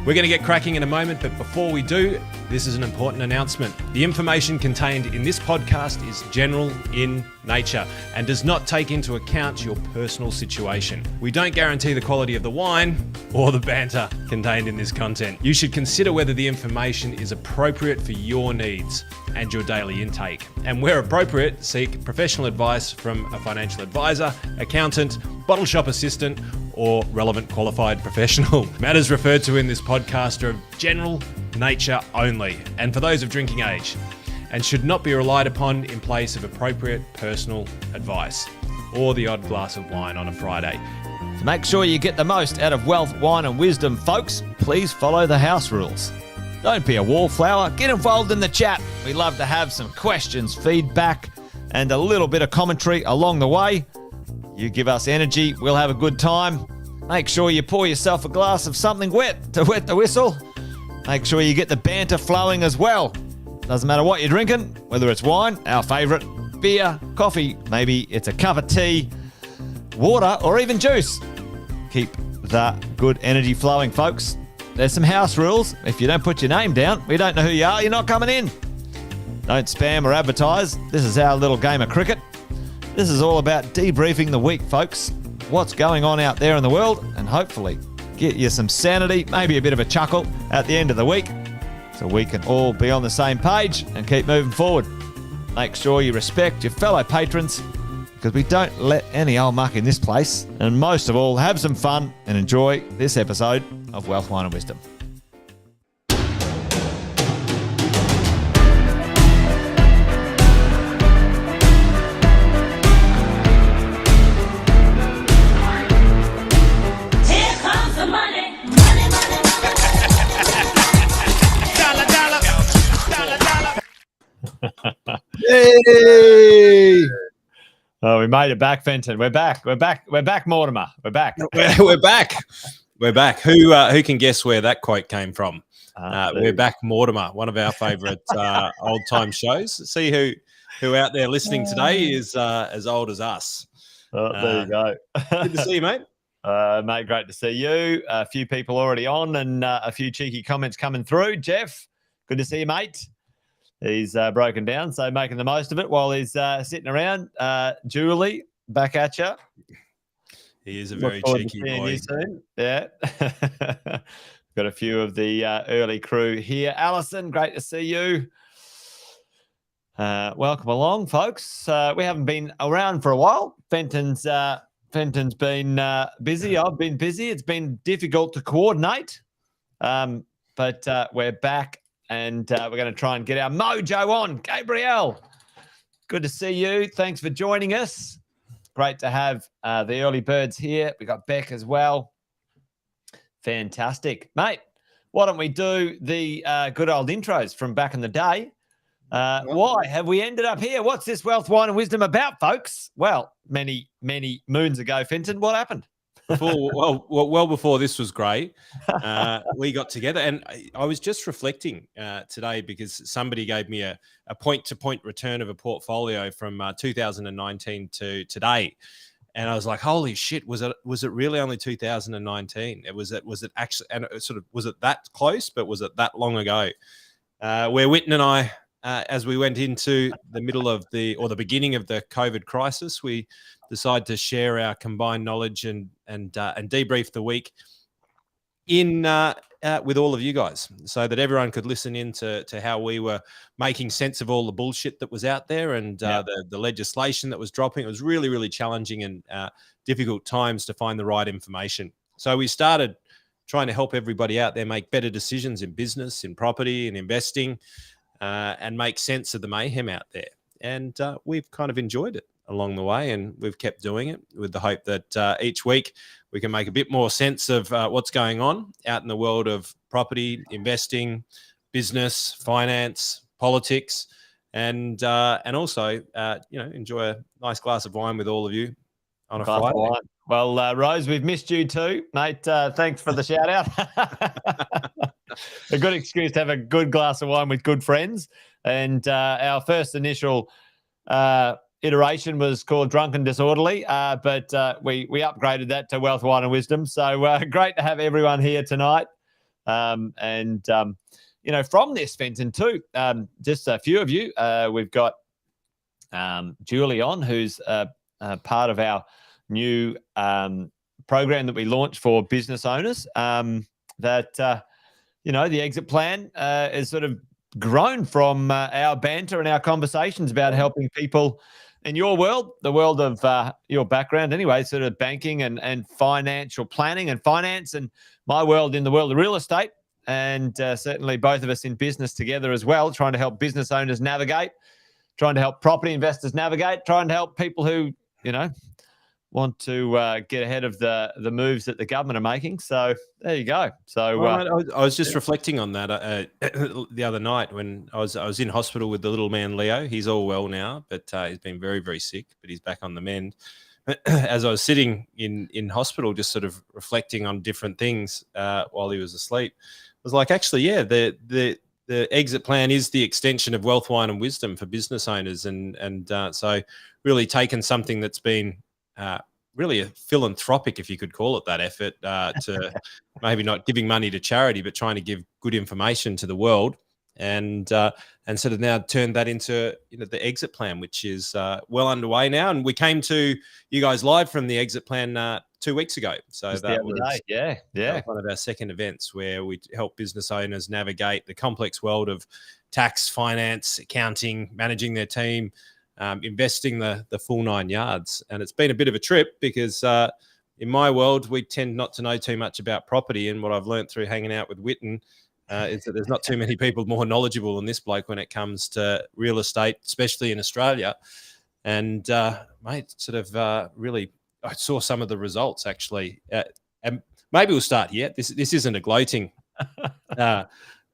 We're going to get cracking in a moment, but before we do, this is an important announcement. The information contained in this podcast is general in nature and does not take into account your personal situation. We don't guarantee the quality of the wine or the banter contained in this content. You should consider whether the information is appropriate for your needs and your daily intake. And where appropriate, seek professional advice from a financial advisor, accountant, bottle shop assistant, or relevant qualified professional. Matters referred to in this podcast are of general nature only, and for those of drinking age, and should not be relied upon in place of appropriate personal advice or the odd glass of wine on a Friday. To make sure you get the most out of wealth, wine and wisdom, folks, please follow the house rules. Don't be a wallflower, get involved in the chat. We love to have some questions, feedback, and a little bit of commentary along the way. You give us energy, we'll have a good time. Make sure you pour yourself a glass of something wet to wet the whistle. Make sure you get the banter flowing as well. Doesn't matter what you're drinking, whether it's wine, our favourite, beer, coffee, maybe it's a cup of tea, water, or even juice. Keep the good energy flowing, folks. There's some house rules. If you don't put your name down, we don't know who you are, you're not coming in. Don't spam or advertise. This is our little game of cricket. This is all about debriefing the week, folks. What's going on out there in the world, and hopefully get you some sanity, maybe a bit of a chuckle at the end of the week, so we can all be on the same page and keep moving forward. Make sure you respect your fellow patrons, because we don't let any old muck in this place. And most of all, have some fun and enjoy this episode of Wealth, Wine and Wisdom. Hey! Oh, we made it back, Fenton. We're back, Mortimer. We're back. We're back. Who can guess where that quote came from? We're back, Mortimer, one of our favourite old-time shows. See who out there listening today is as old as us. Oh, there you go. Good to see you, mate. Mate, great to see you. A few people already on and a few cheeky comments coming through. Jeff, good to see you, mate. He's broken down, so making the most of it while he's sitting around. Julie, back at you. He is a very cheeky boy. You soon. Yeah. Got a few of the early crew here. Alison, great to see you. Welcome along, folks. We haven't been around for a while. Fenton's been busy. I've been busy. It's been difficult to coordinate, but we're back. And we're going to try and get our mojo on. Gabrielle, good to see you. Thanks for joining us. Great to have the early birds here. We got Beck as well. Fantastic. Mate, why don't we do the good old intros from back in the day? Why have we ended up here? What's this Wealth, Wine and Wisdom about, folks? Well, many, many moons ago, Fenton, what happened? Well before this was great, we got together, and I was just reflecting today because somebody gave me a point-to-point return of a portfolio from 2019 to today, and I was like, "Holy shit! Was it really only 2019? Was it actually? And it sort of was it that close? But was it that long ago?" Where Witten and I, as we went into the middle of the beginning of the COVID crisis, we decide to share our combined knowledge and debrief the week in with all of you guys, so that everyone could listen in to how we were making sense of all the bullshit that was out there and the legislation that was dropping. It was really, really challenging and difficult times to find the right information. So we started trying to help everybody out there make better decisions in business, in property, and investing, and make sense of the mayhem out there. And we've kind of enjoyed it along the way, and we've kept doing it with the hope that each week we can make a bit more sense of what's going on out in the world of property, investing, business, finance, politics, and also enjoy a nice glass of wine with all of you on a Friday. Well, Rose, we've missed you too, mate. Thanks for the shout out. A good excuse to have a good glass of wine with good friends. And our first initial iteration was called Drunk and Disorderly, but we upgraded that to Wealth, Wine and Wisdom. So great to have everyone here tonight. From this, Fenton, too, just a few of you, we've got Julie on, who's part of our new program that we launched for business owners. The exit plan is sort of grown from our banter and our conversations about helping people in your world, the world of your background anyway, sort of banking and financial planning and finance, and my world in the world of real estate. And certainly both of us in business together as well, trying to help business owners navigate, trying to help property investors navigate, trying to help people who, want to get ahead of the moves that the government are making. So there you go. So I was just reflecting on that the other night when I was in hospital with the little man Leo. He's all well now, but he's been very, very sick, but he's back on the mend. As I was sitting in hospital, just sort of reflecting on different things while he was asleep, I was like, actually, yeah, the exit plan is the extension of Wealth, Wine and Wisdom for business owners, and so really taken something that's been really a philanthropic, if you could call it that, effort to maybe not giving money to charity, but trying to give good information to the world, and sort of now turned that into the exit plan, which is well underway now. And we came to you guys live from the exit plan 2 weeks ago. So just that the other day. Yeah. that was one of our second events where we help business owners navigate the complex world of tax, finance, accounting, managing their team, investing the full 9 yards. And it's been a bit of a trip because in my world, we tend not to know too much about property. And what I've learned through hanging out with Witten is that there's not too many people more knowledgeable than this bloke when it comes to real estate, especially in Australia. And mate, sort of really, I saw some of the results actually. And maybe we'll start here. This isn't a gloating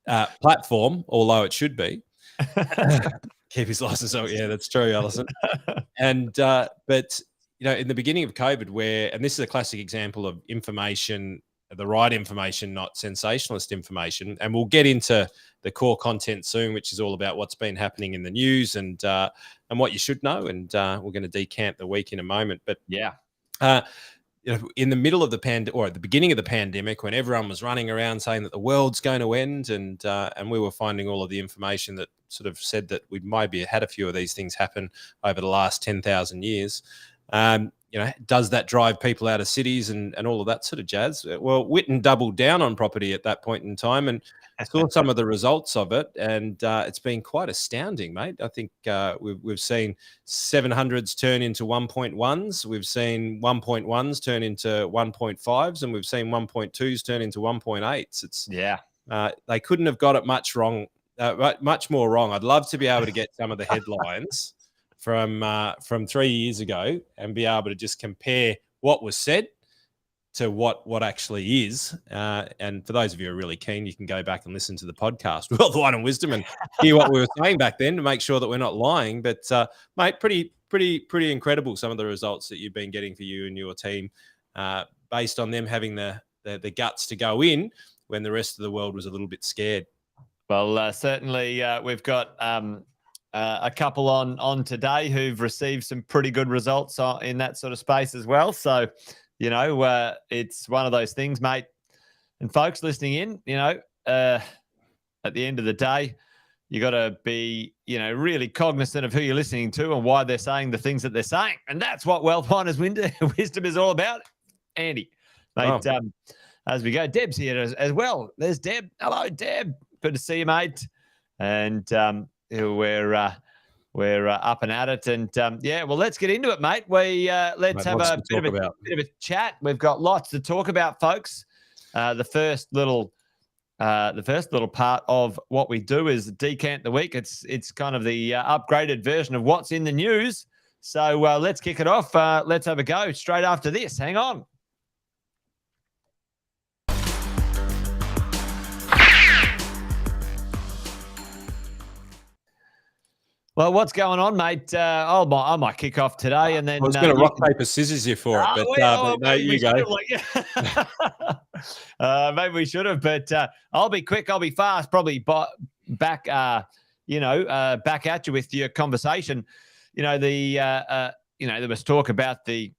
platform, although it should be. Keep his license. Oh, yeah, that's true, Alison. And but in the beginning of COVID, and this is a classic example of information, the right information, not sensationalist information. And we'll get into the core content soon, which is all about what's been happening in the news and what you should know. And we're going to decant the week in a moment. But yeah, in the middle of the or at the beginning of the pandemic, when everyone was running around saying that the world's going to end, and we were finding all of the information that sort of said that we maybe had a few of these things happen over the last 10,000 years. Does that drive people out of cities and all of that sort of jazz? Well, Witten doubled down on property at that point in time and saw some of the results of it, and it's been quite astounding, mate. I think we've seen 700s turn into 1.1s, we've seen 1.1s turn into 1.5s, and we've seen 1.2s turn into 1.8s. It's they couldn't have got it much more wrong. I'd love to be able to get some of the headlines from 3 years ago and be able to just compare what was said to what actually is. And for those of you who are really keen, you can go back and listen to the podcast, Wealth, Wine and Wisdom, and hear what we were saying back then to make sure that we're not lying. But mate, pretty incredible, some of the results that you've been getting for you and your team, based on them having the guts to go in when the rest of the world was a little bit scared. Well, certainly we've got a couple on today who've received some pretty good results in that sort of space as well. So, it's one of those things, mate. And folks listening in, at the end of the day, you got to be, really cognizant of who you're listening to and why they're saying the things that they're saying. And that's what Wealth, Wine and Wisdom is all about. Andy, mate, as we go, Deb's here as well. There's Deb. Hello, Deb. Good to see you, mate. And we're up and at it. And well, let's get into it, mate. Let's have a bit of a chat. We've got lots to talk about, folks. The first little part of what we do is decant the week. It's kind of the upgraded version of what's in the news. So let's kick it off. Let's have a go straight after this. Hang on. Well, what's going on, mate? I might kick off today, and then I was going to rock paper scissors you for it, but no, you go. Maybe we should have, but I'll be quick. I'll be fast. Probably back at you with your conversation. There was talk about the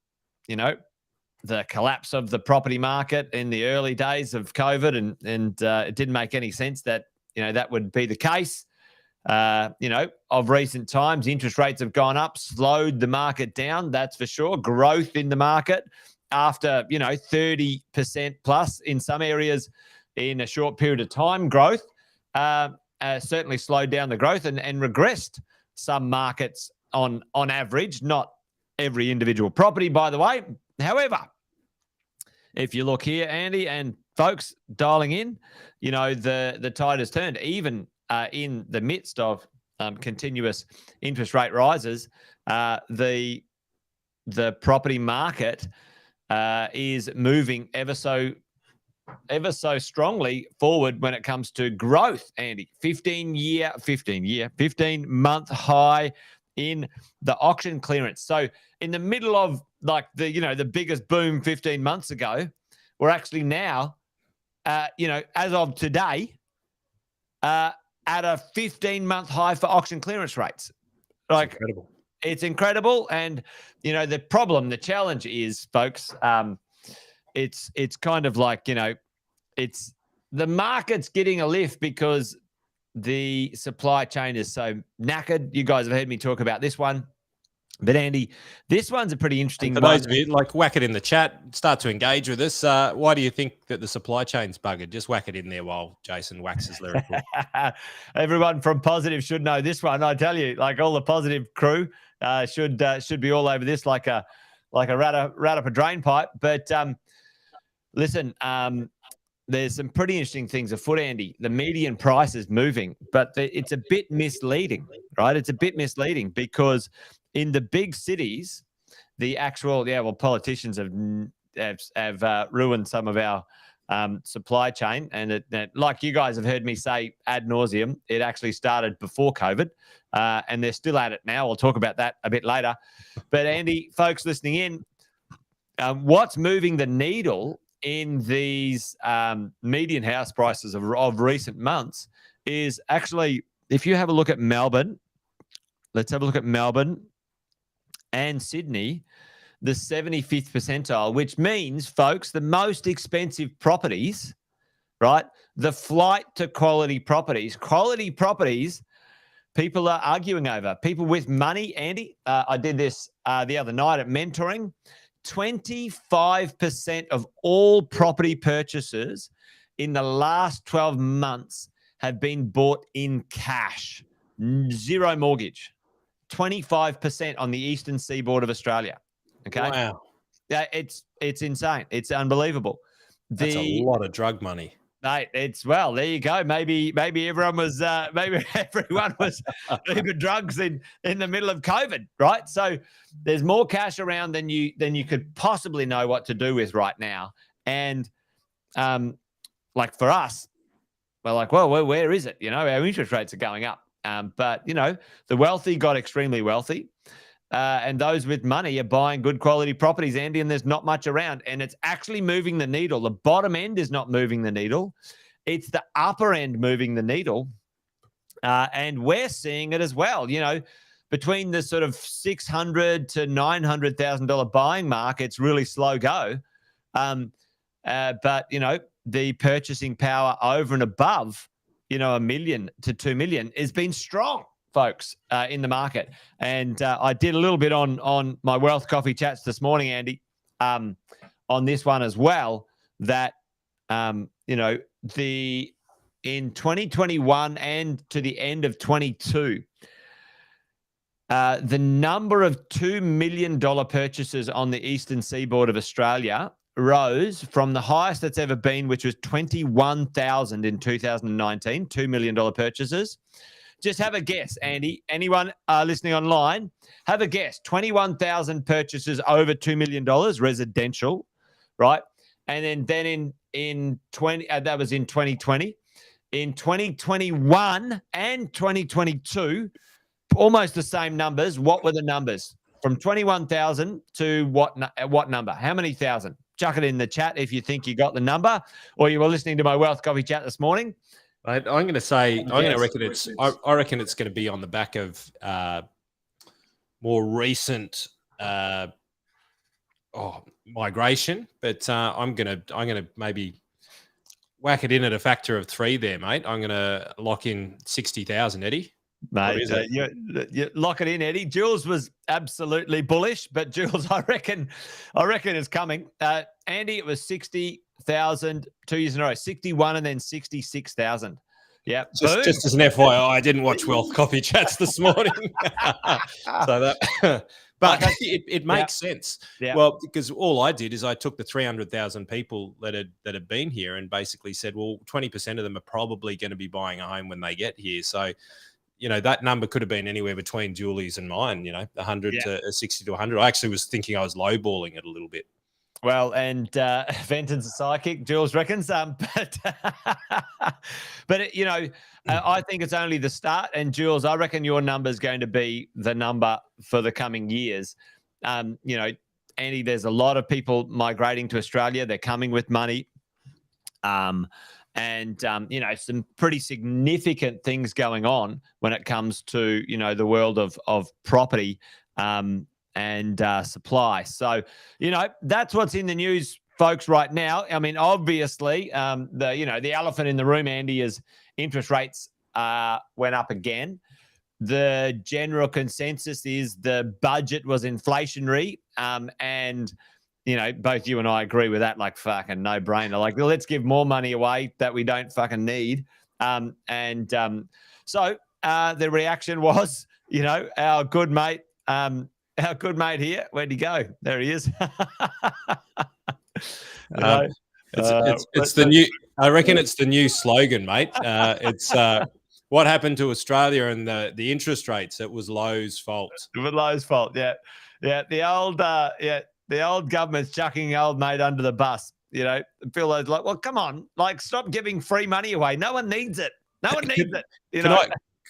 the collapse of the property market in the early days of COVID, and it didn't make any sense that that would be the case. Of recent times, interest rates have gone up, slowed the market down. That's for sure. Growth in the market after 30% plus in some areas in a short period of time. Growth certainly slowed down the growth and regressed some markets on average. Not every individual property, by the way. However, if you look here, Andy, and folks dialing in, the tide has turned. Even in the midst of continuous interest rate rises, the property market is moving ever so strongly forward when it comes to growth, Andy. 15-month high in the auction clearance. So in the middle of the biggest boom 15 months ago, we're actually now, as of today, at a 15-month high for auction clearance rates. Incredible. It's incredible. And, the challenge is, folks, it's kind of like, it's the market's getting a lift because the supply chain is so knackered. You guys have heard me talk about this one. But Andy, this one's a pretty interesting one. For those of you, whack it in the chat, start to engage with us. Why do you think that the supply chain's buggered? Just whack it in there while Jason waxes lyrical. Everyone from Positive should know this one. I tell you, all the Positive crew should be all over this like a rat up a drain pipe. But listen, there's some pretty interesting things afoot, Andy. The median price is moving, but it's a bit misleading, right? It's a bit misleading because in the big cities, the actual, politicians have ruined some of our supply chain. And it, like you guys have heard me say ad nauseum, it actually started before COVID, and they're still at it now. We'll talk about that a bit later. But Andy, folks listening in, what's moving the needle in these median house prices of recent months is actually, if you have a look at Melbourne, let's have a look at Melbourne and Sydney, the 75th percentile, which means, folks, the most expensive properties, right? The flight to quality properties, people are arguing over. People with money, Andy, I did this the other night at mentoring. 25% of all property purchases in the last 12 months have been bought in cash, zero mortgage. 25% on the eastern seaboard of Australia. Okay. Wow. Yeah, it's insane. It's unbelievable. That's a lot of drug money. Mate, there you go. Maybe everyone was doing drugs in the middle of COVID, right? So there's more cash around than you could possibly know what to do with right now. And for us, we're like, well, where is it? Our interest rates are going up. But the wealthy got extremely wealthy. And those with money are buying good quality properties, Andy, and there's not much around. And it's actually moving the needle. The bottom end is not moving the needle. It's the upper end moving the needle. And we're seeing it as well. Between the sort of $600,000 to $900,000 buying market's really slow go. But, the purchasing power over and above, $1 million to $2 million has been strong, folks, in the market. And I did a little bit on my Wealth Coffee chats this morning, Andy, on this one as well, that, in 2021 and to the end of 22, the number of $2 million purchases on the eastern seaboard of Australia rose from the highest that's ever been, which was 21,000 in 2019, $2 million purchases. Just have a guess, Andy. Anyone listening online, have a guess. 21,000 purchases over $2 million residential, right? And then in 20, that was in 2020. In 2021 and 2022, almost the same numbers. What were the numbers? From 21,000 to what number? How many thousand? Chuck it in the chat if you think you got the number, or you were listening to my Wealth Coffee chat this morning. I'm going to say, I reckon it's going to be on the back of more recent migration, but I'm gonna maybe whack it in at a factor of 3 there, mate. I'm gonna lock in 60,000, Eddie. What Mate, is it? you lock it in, Eddie. Jules was absolutely bullish, but Jules, I reckon is coming. Andy, it was 60,000 2 years in a row, 61 and then 66,000. Yeah, just as an FYI, I didn't watch Wealth Coffee Chats this morning, so that. But it makes sense. Yeah. Well, because all I did is I took the 300,000 people that had been here and basically said, well, 20% of them are probably going to be buying a home when they get here. So, that number could have been anywhere between Julie's and mine. 100 to 60 to 100. I actually was thinking I was lowballing it a little bit. Well, and Fenton's a psychic, Jules reckons. But I think it's only the start. And Jules, I reckon your number is going to be the number for the coming years. Andy, there's a lot of people migrating to Australia. They're coming with money. Some pretty significant things going on when it comes to, the world of property. And supply. So, that's what's in the news, folks, right now. I mean, obviously, the elephant in the room, Andy, is interest rates went up again. The general consensus is the budget was inflationary. And, both you and I agree with that, like fucking no brainer. Like, let's give more money away that we don't fucking need. So the reaction was, our good mate, here. Where'd he go? There he is. It's the new. I reckon it's the new slogan, mate. It's what happened to Australia and the interest rates. It was Lowe's fault. It was Lowe's fault. Yeah. The old government's chucking old mate under the bus. Phil Lowe's like, well, come on, like, stop giving free money away. No one needs it. No one needs it.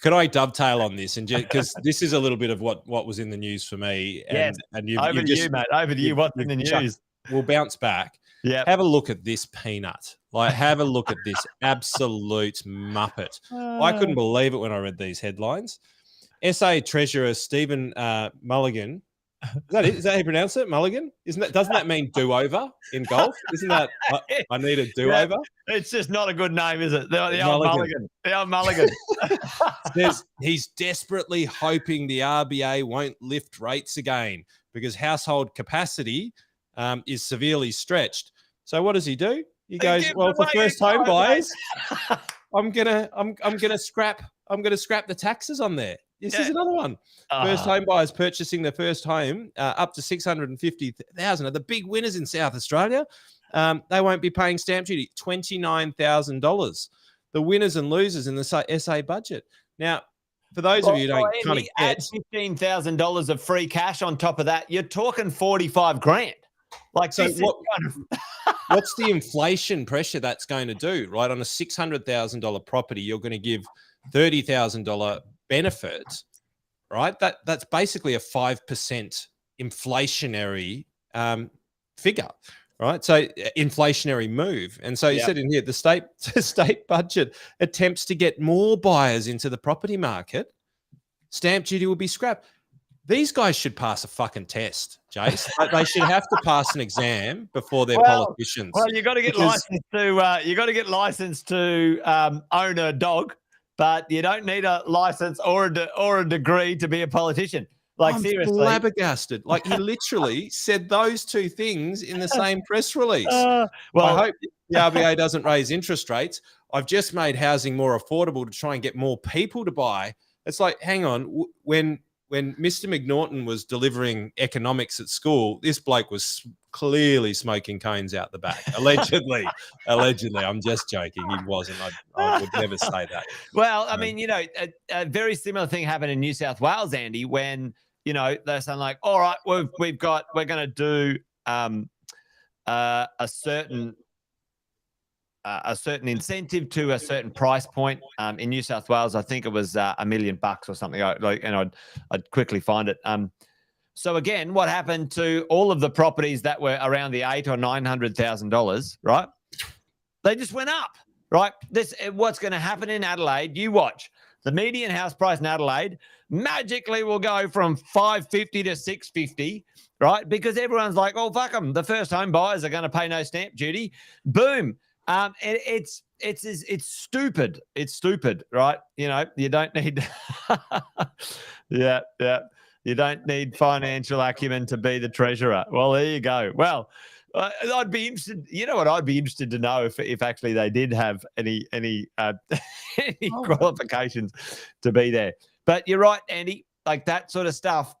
Could I dovetail on this, and because this is a little bit of what was in the news for me, and over to you, mate. Over to you. What's in the news? We'll bounce back. Yeah, have a look at this peanut. Like, have a look at this absolute muppet. I couldn't believe it when I read these headlines. SA Treasurer Stephen Mulligan. Is that how you pronounce it? Mulligan? Doesn't that mean do-over in golf? Isn't that I need a do-over? Yeah, it's just not a good name, is it? The old Mulligan. The old Mulligan. Says he's desperately hoping the RBA won't lift rates again because household capacity is severely stretched. So what does he do? He goes, well, for first home buyers, I'm gonna scrap the taxes on there. This is another one. First home buyers purchasing their first home up to 650,000 are the big winners in South Australia. They won't be paying stamp duty, $29,000. The winners and losers in the SA budget. Now, for those of you who don't kind of get $15,000 of free cash on top of that, you're talking 45 grand. Like, so what's the inflation pressure that's going to do, right? On a $600,000 property, you're going to give $30,000 benefit, right? That's basically a 5% inflationary figure, right? So inflationary move. And so you said in here, the state budget attempts to get more buyers into the property market. Stamp duty will be scrapped. These guys should pass a fucking test, Jace. They should have to pass an exam before they're politicians. Well, you got to get licensed to own a dog, but you don't need a license or a degree to be a politician. Like, I'm seriously, flabbergasted. Like, he literally said those two things in the same press release. I hope the RBA doesn't raise interest rates. I've just made housing more affordable to try and get more people to buy. It's like, hang on, when Mr. McNaughton was delivering economics at school, this bloke was clearly smoking cones out the back. Allegedly. I'm just joking. He wasn't. I would never say that. Well, I mean, a very similar thing happened in New South Wales, Andy, when, they're saying like, all right, we're going to do a certain incentive to a certain price point. In New South Wales, I think it was $1 million or something. And I'd quickly find it. So again, what happened to all of the properties that were around the $800,000 or $900,000, right? They just went up, right? What's going to happen in Adelaide? You watch. the median house price in Adelaide magically will go from 550 to 650, right? Because everyone's like, oh, fuck them. The first home buyers are going to pay no stamp duty. Boom. It's stupid. It's stupid, right? You know, you don't need, yeah. You don't need financial acumen to be the treasurer. Well, there you go. Well, I'd be interested. You know what? I'd be interested to know if actually they did have any any qualifications to be there. But you're right, Andy. Like that sort of stuff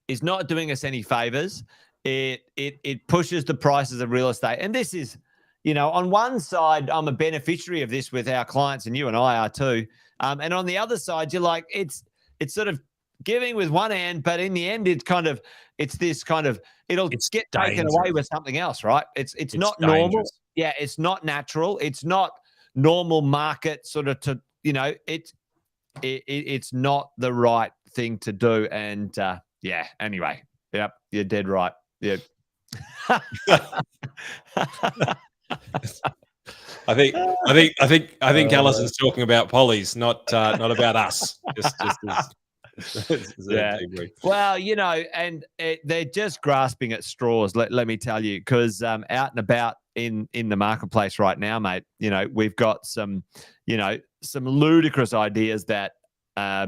is not doing us any favors. It pushes the prices of real estate, and this is, you know, on one side, I'm a beneficiary of this with our clients, and you and I are too. And on the other side, you're like, it's sort of giving with one hand, but in the end, it's this kind of, it'll get taken away with something else, right? It's not normal. Yeah, it's not natural. It's not normal market sort of to, you know, it's not the right thing to do. And yeah, anyway, yep, you're dead right. Yeah. I think Allison's talking about Polly's, not about us. Yeah. Well, you know, and they're just grasping at straws. Let me tell you, because out and about in the marketplace right now, mate, you know, we've got some ludicrous ideas that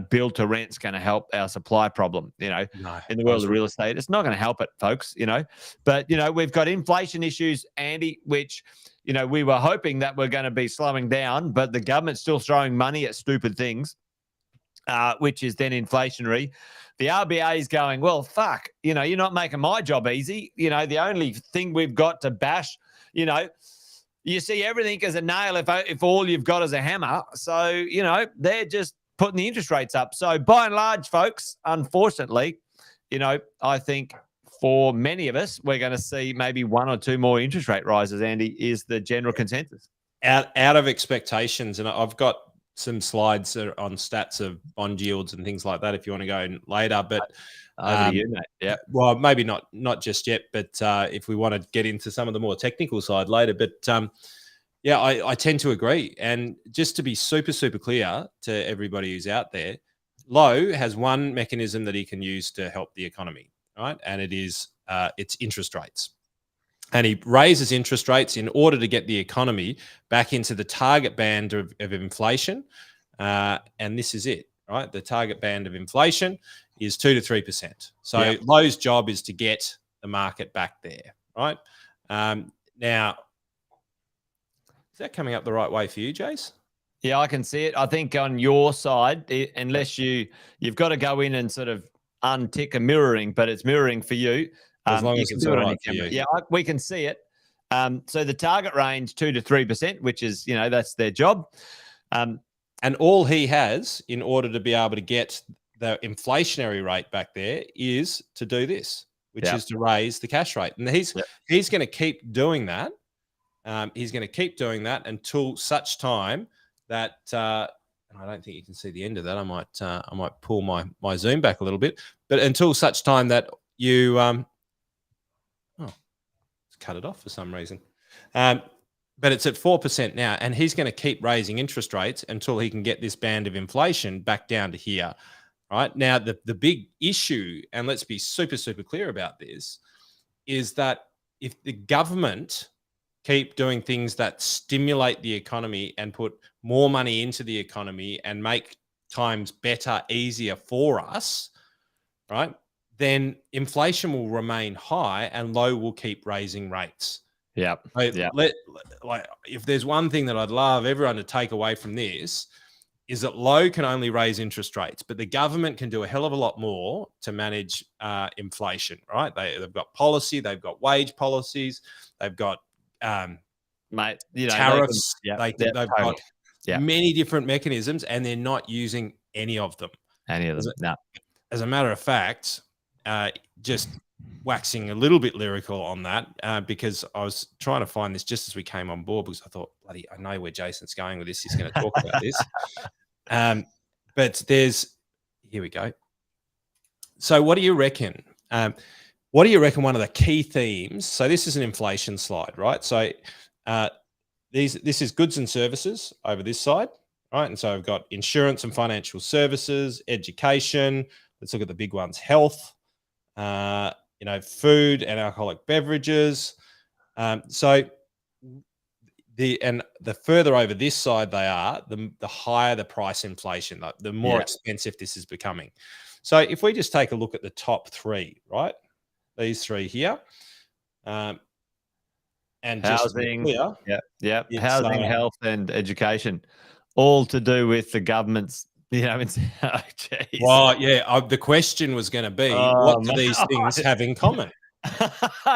build to rent's going to help our supply problem. You know, in the world of real estate, it's not going to help it, folks. You know, but you know, we've got inflation issues, Andy, which, you know, we were hoping that we're going to be slowing down, but the government's still throwing money at stupid things. Which is then inflationary. The RBA is going, well, fuck, you know, you're not making my job easy. You know, the only thing we've got to bash, you know, you see everything as a nail if all you've got is a hammer. So, you know, they're just putting the interest rates up. So by and large, folks, unfortunately, you know, I think for many of us, we're going to see maybe one or two more interest rate rises, Andy, is the general consensus. Out of expectations. And I've got some slides on stats of bond yields and things like that if you want to go in later, but over to you, mate. Yeah, well, maybe not just yet, but if we want to get into some of the more technical side later, but yeah, I tend to agree. And just to be super clear to everybody who's out there, Lowe has one mechanism that he can use to help the economy, right? And it is it's interest rates. And he raises interest rates in order to get the economy back into the target band of inflation. And this is it, right? The target band of inflation is 2 to 3%. So Lowe's job is to get the market back there, right? Now, is that coming up the right way for you, Jace? Yeah, I can see it. I think on your side, unless you've got to go in and sort of untick a mirroring, but it's mirroring for you. As long as it's all right for you. Yeah, we can see it. So the target range 2 to 3%, which is, you know, that's their job. And all he has in order to be able to get the inflationary rate back there is to do this, which is to raise the cash rate. And he's going to keep doing that. He's going to keep doing that until such time that and I don't think you can see the end of that. I might pull my zoom back a little bit, but until such time that you cut it off for some reason. But it's at 4% now, and he's going to keep raising interest rates until he can get this band of inflation back down to here. Right now, the big issue, and let's be super clear about this, is that if the government keep doing things that stimulate the economy and put more money into the economy and make times better, easier for us, right, then inflation will remain high and Lowe will keep raising rates. Yeah. Like, if there's one thing that I'd love everyone to take away from this, is that Lowe can only raise interest rates, but the government can do a hell of a lot more to manage inflation, right? They've got policy, they've got wage policies, they've got mate, you know, tariffs. They've got many different mechanisms, and they're not using any of them. No. As a matter of fact, just waxing a little bit lyrical on that because I was trying to find this just as we came on board because I thought, bloody, I know where Jason's going with this. He's going to talk about this. But here we go. So what do you reckon? What do you reckon one of the key themes? So this is an inflation slide, right? So this is goods and services over this side, right? And so I've got insurance and financial services, education. Let's look at the big ones: health, food and alcoholic beverages. So the further over this side they are, the higher the price inflation, the more expensive this is becoming. So if we just take a look at the top three, right? These three here, and Housing, it's housing, health, and education, all to do with the government's. It's well, yeah. The question was going to be, what do these things have in common?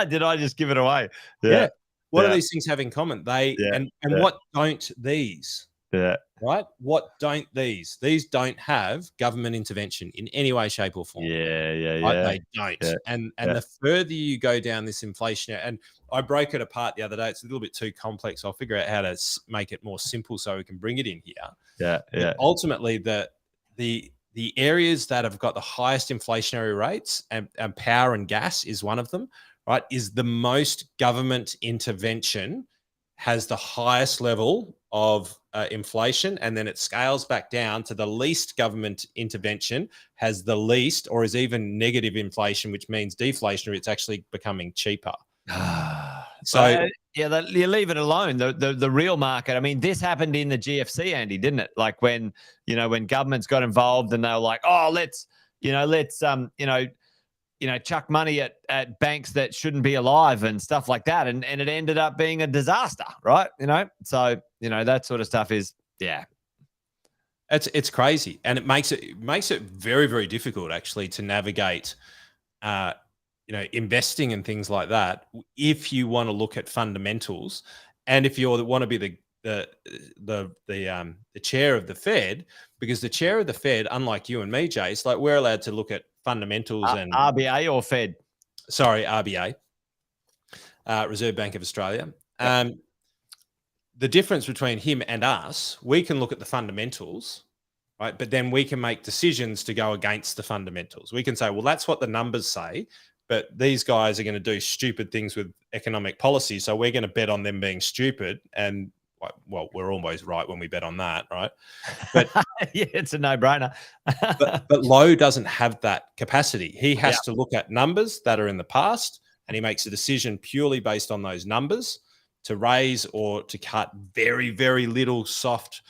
Did I just give it away? Yeah. What do these things have in common? And what don't these? Yeah. Right? What don't these? These don't have government intervention in any way, shape, or form. Yeah. Right? They don't. And the further you go down this inflation, and I broke it apart the other day. It's a little bit too complex. I'll figure out how to make it more simple so we can bring it in here. Yeah. But ultimately, the areas that have got the highest inflationary rates, and power and gas is one of them, right, is the most government intervention, has the highest level of inflation, and then it scales back down to the least government intervention, has the least or is even negative inflation, which means deflationary. It's actually becoming cheaper. So you leave it alone. The real market. I mean, this happened in the GFC, Andy, didn't it? Like when governments got involved and they were like, oh, let's chuck money at banks that shouldn't be alive and stuff like that. And it ended up being a disaster, right? So, that sort of stuff is, It's crazy. And it makes it very, very difficult actually to navigate, investing and things like that. If you want to look at fundamentals, and if you want to be the chair of the Fed, because the chair of the Fed, unlike you and me, Jay, it's like we're allowed to look at fundamentals and RBA or Fed. Sorry, RBA, Reserve Bank of Australia. Yep. The difference between him and us, we can look at the fundamentals, right? But then we can make decisions to go against the fundamentals. We can say, well, that's what the numbers say, but these guys are going to do stupid things with economic policy, so we're going to bet on them being stupid. And well, we're almost right when we bet on that, right? But yeah, it's a no-brainer. but Lowe doesn't have that capacity. He has to look at numbers that are in the past, and he makes a decision purely based on those numbers to raise or to cut. Very, very little soft,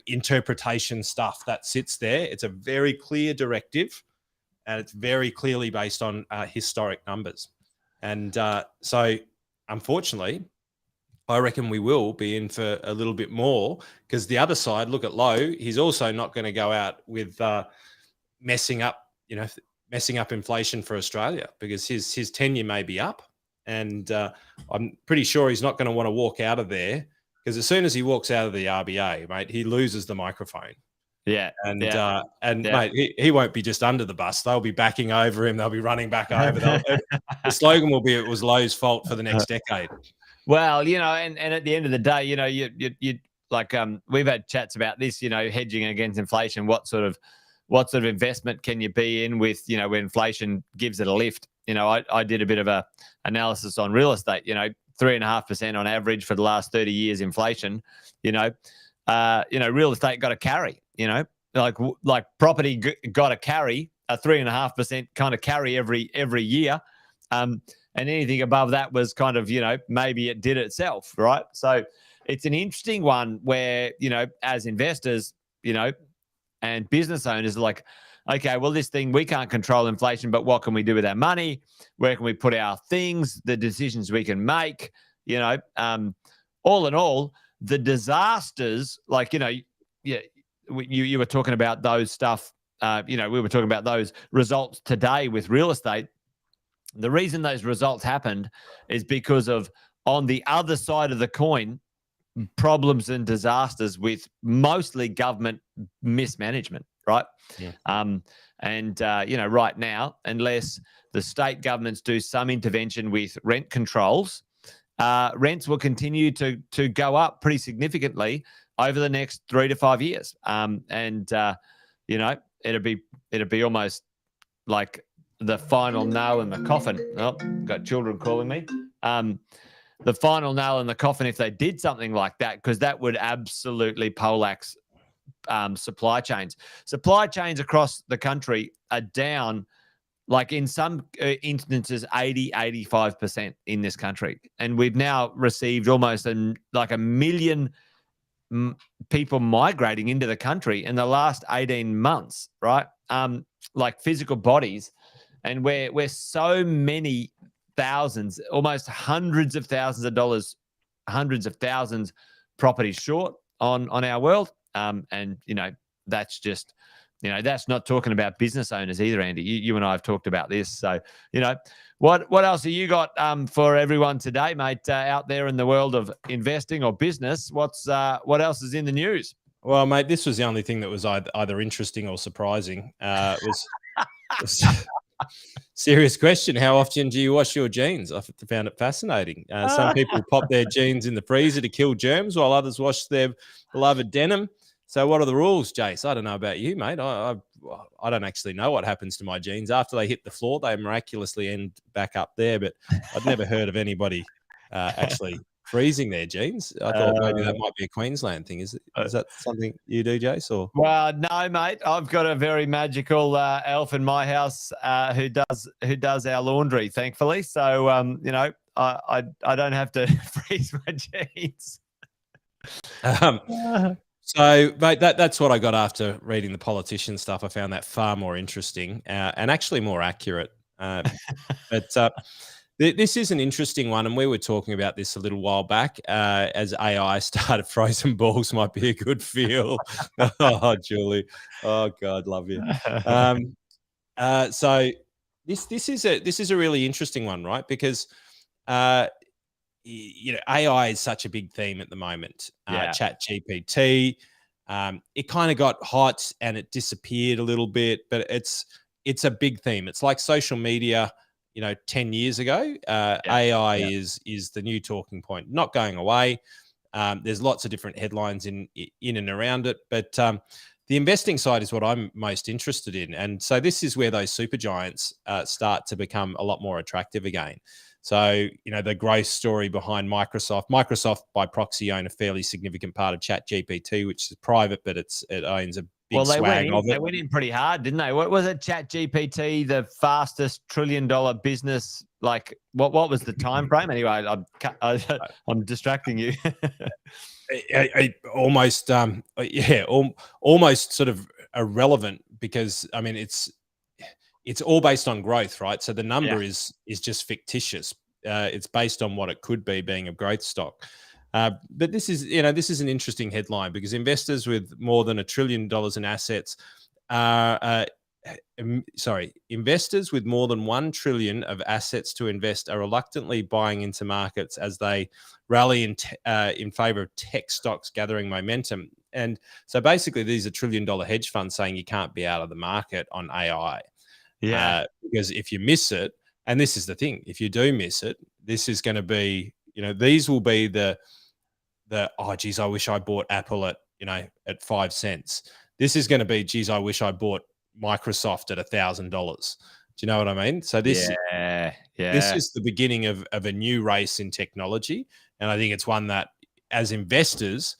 interpretation stuff that sits there. It's a very clear directive, and it's very clearly based on historic numbers. And so, unfortunately, I reckon we will be in for a little bit more, because the other side, look at Lowe, he's also not going to go out with messing up inflation for Australia, because his tenure may be up. And I'm pretty sure he's not going to want to walk out of there, because as soon as he walks out of the RBA, mate, he loses the microphone. Yeah. Mate, he won't be just under the bus. They'll be backing over him. They'll be running back over. The slogan will be, it was Lowe's fault for the next decade. Well, and at the end of the day, you like we've had chats about this, hedging against inflation. What sort of investment can you be in with, when inflation gives it a lift? I did a bit of a analysis on real estate, 3.5% on average for the last 30 years inflation. Real estate got to carry, like property got to carry a 3.5% kind of carry every year. And anything above that was kind of, maybe it did itself, right? So it's an interesting one where, as investors, and business owners are like, okay, well, this thing, we can't control inflation, but what can we do with our money? Where can we put our things, the decisions we can make? All in all, the disasters, like, you were talking about those stuff, we were talking about those results today with real estate. The reason those results happened is because of, on the other side of the coin, problems and disasters with mostly government mismanagement, right? Yeah. Right now, unless the state governments do some intervention with rent controls, rents will continue to go up pretty significantly over the next 3 to 5 years. It'll be almost like the final nail in the coffin. Oh, got children calling me. the final nail in the coffin if they did something like that, because that would absolutely poleaxe supply chains. Supply chains across the country are down, like in some instances, 85% in this country. And we've now received almost like a million people migrating into the country in the last 18 months, right? Like physical bodies. And we're so many thousands, almost hundreds of thousands of dollars, hundreds of thousands properties short on our world. And, that's just, that's not talking about business owners either, Andy. You and I have talked about this. So, what else have you got for everyone today, mate, out there in the world of investing or business? What else is in the news? Well, mate, this was the only thing that was either interesting or surprising. It was serious question. How often do you wash your jeans? I found it fascinating. Some people pop their jeans in the freezer to kill germs, while others wash their beloved denim. So what are the rules, Jace? I don't know about you, mate. I don't actually know what happens to my jeans. After they hit the floor, they miraculously end back up there. But I'd never heard of anybody actually freezing their jeans. I thought maybe that might be a Queensland thing. Is that something you do, Jace? Or well, no, mate. I've got a very magical elf in my house who does our laundry, thankfully. So I don't have to freeze my jeans. So, mate, that's what I got after reading the politician stuff. I found that far more interesting and actually more accurate. But this is an interesting one, and we were talking about this a little while back. As AI started, frozen balls might be a good feel. Oh, Julie. Oh, God, love you. So this is a really interesting one, right? Because AI is such a big theme at the moment. Chat GPT, it kind of got hot and it disappeared a little bit, but it's a big theme. It's like social media, 10 years ago. AI is the new talking point, not going away. There's lots of different headlines in and around it, but the investing side is what I'm most interested in. And so this is where those super giants start to become a lot more attractive again. So, the growth story behind Microsoft by proxy own a fairly significant part of Chat GPT, which is private, but it owns a big swag of it. They went in pretty hard, didn't they? What was it? Chat GPT, the fastest $1 trillion business. Like, what was the time frame? Anyway, I'm distracting you. Almost sort of irrelevant, because I mean it's all based on growth, right? So the number is just fictitious. It's based on what it could be, being a growth stock. But this is an interesting headline, because investors with more than $1 trillion in assets investors with more than 1 trillion of assets to invest are reluctantly buying into markets as they rally in favor of tech stocks gathering momentum. And so basically these are $1 trillion hedge funds saying you can't be out of the market on AI. Because if you miss it, and this is the thing, if you do miss it, this is going to be, these will be the oh geez, I wish I bought Apple at 5 cents. This is going to be, geez, I wish I bought Microsoft at $1,000. Do you know what I mean? So this is the beginning of a new race in technology, and I think it's one that, as investors,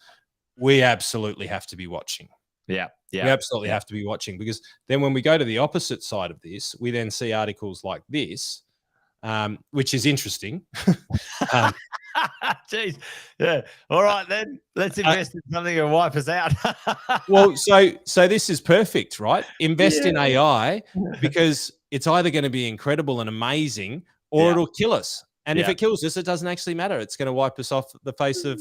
we absolutely have to be watching. We absolutely have to be watching, because then when we go to the opposite side of this, we then see articles like this, which is interesting. Jeez. Yeah. All right, then let's invest in something and wipe us out. Well, so this is perfect, right? Invest in AI, because it's either going to be incredible and amazing, or it'll kill us. And if it kills us, it doesn't actually matter. It's going to wipe us off the face of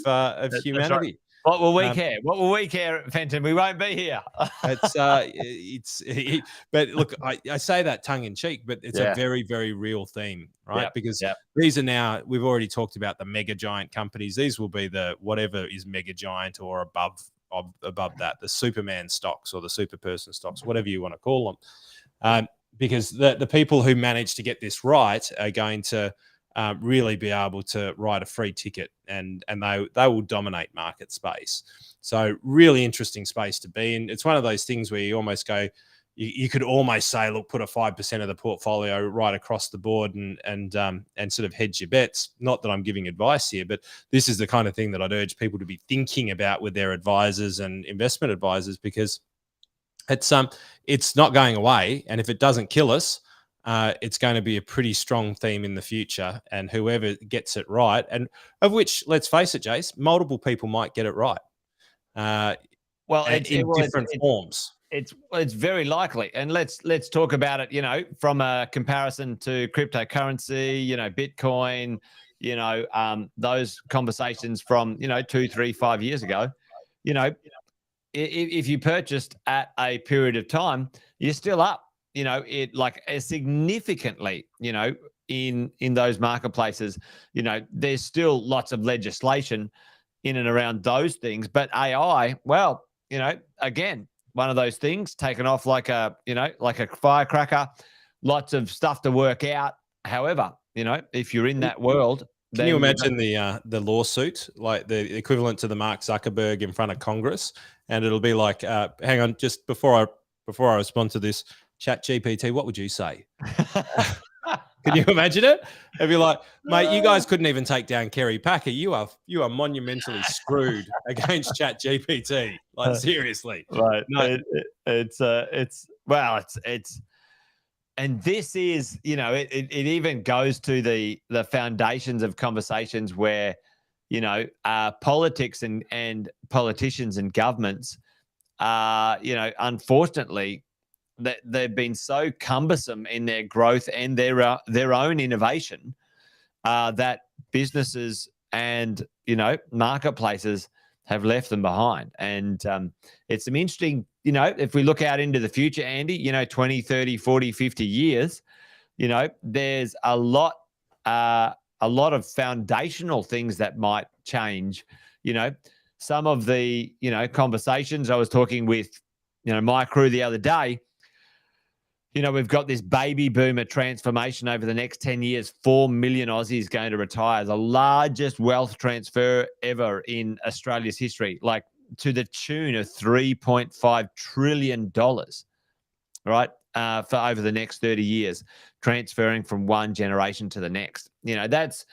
humanity. Right. What will we care? What will we care, Fenton? We won't be here. But look, I say that tongue in cheek, but it's a very, very real theme, right? Because these are now, we've already talked about the mega giant companies. These will be the whatever is mega giant or above that, the Superman stocks or the super person stocks, whatever you want to call them. Because the people who manage to get this right are going to really be able to write a free ticket, and they will dominate market space. So really interesting space to be in. It's one of those things where you almost go, you could almost say, look, put a 5% of the portfolio right across the board and sort of hedge your bets. Not that I'm giving advice here, but this is the kind of thing that I'd urge people to be thinking about with their advisors and investment advisors, because it's not going away. And if it doesn't kill us, it's going to be a pretty strong theme in the future. And whoever gets it right, and of which, let's face it, Jace, multiple people might get it right. Well, in different forms. It's very likely, and let's talk about it. From a comparison to cryptocurrency, Bitcoin, those conversations from 2, 3, 5 years ago. If you purchased at a period of time, you're still up. Significantly. In those marketplaces. There's still lots of legislation in and around those things, but AI, well, again, one of those things taken off like a firecracker, lots of stuff to work out. However, if you're in that world, can you imagine the lawsuit, like the equivalent to the Mark Zuckerberg in front of Congress, and it'll be like, hang on, just before I respond to this, ChatGPT, what would you say? Can you imagine it? It'd be like, mate, you guys couldn't even take down Kerry Packer. You are monumentally screwed against ChatGPT. Like, seriously. Right. No. It's and this is, it even goes to the foundations of conversations where, politics and politicians and governments are, unfortunately, that they've been so cumbersome in their growth and their own innovation that businesses and marketplaces have left them behind. And it's some interesting, if we look out into the future, Andy, 20, 30, 40, 50 years, there's a lot of foundational things that might change. Some of the conversations I was talking with my crew the other day. We've got this baby boomer transformation over the next 10 years. 4 million Aussies going to retire, the largest wealth transfer ever in Australia's history, like to the tune of $3.5 trillion, right? For over the next 30 years, transferring from one generation to the next. That's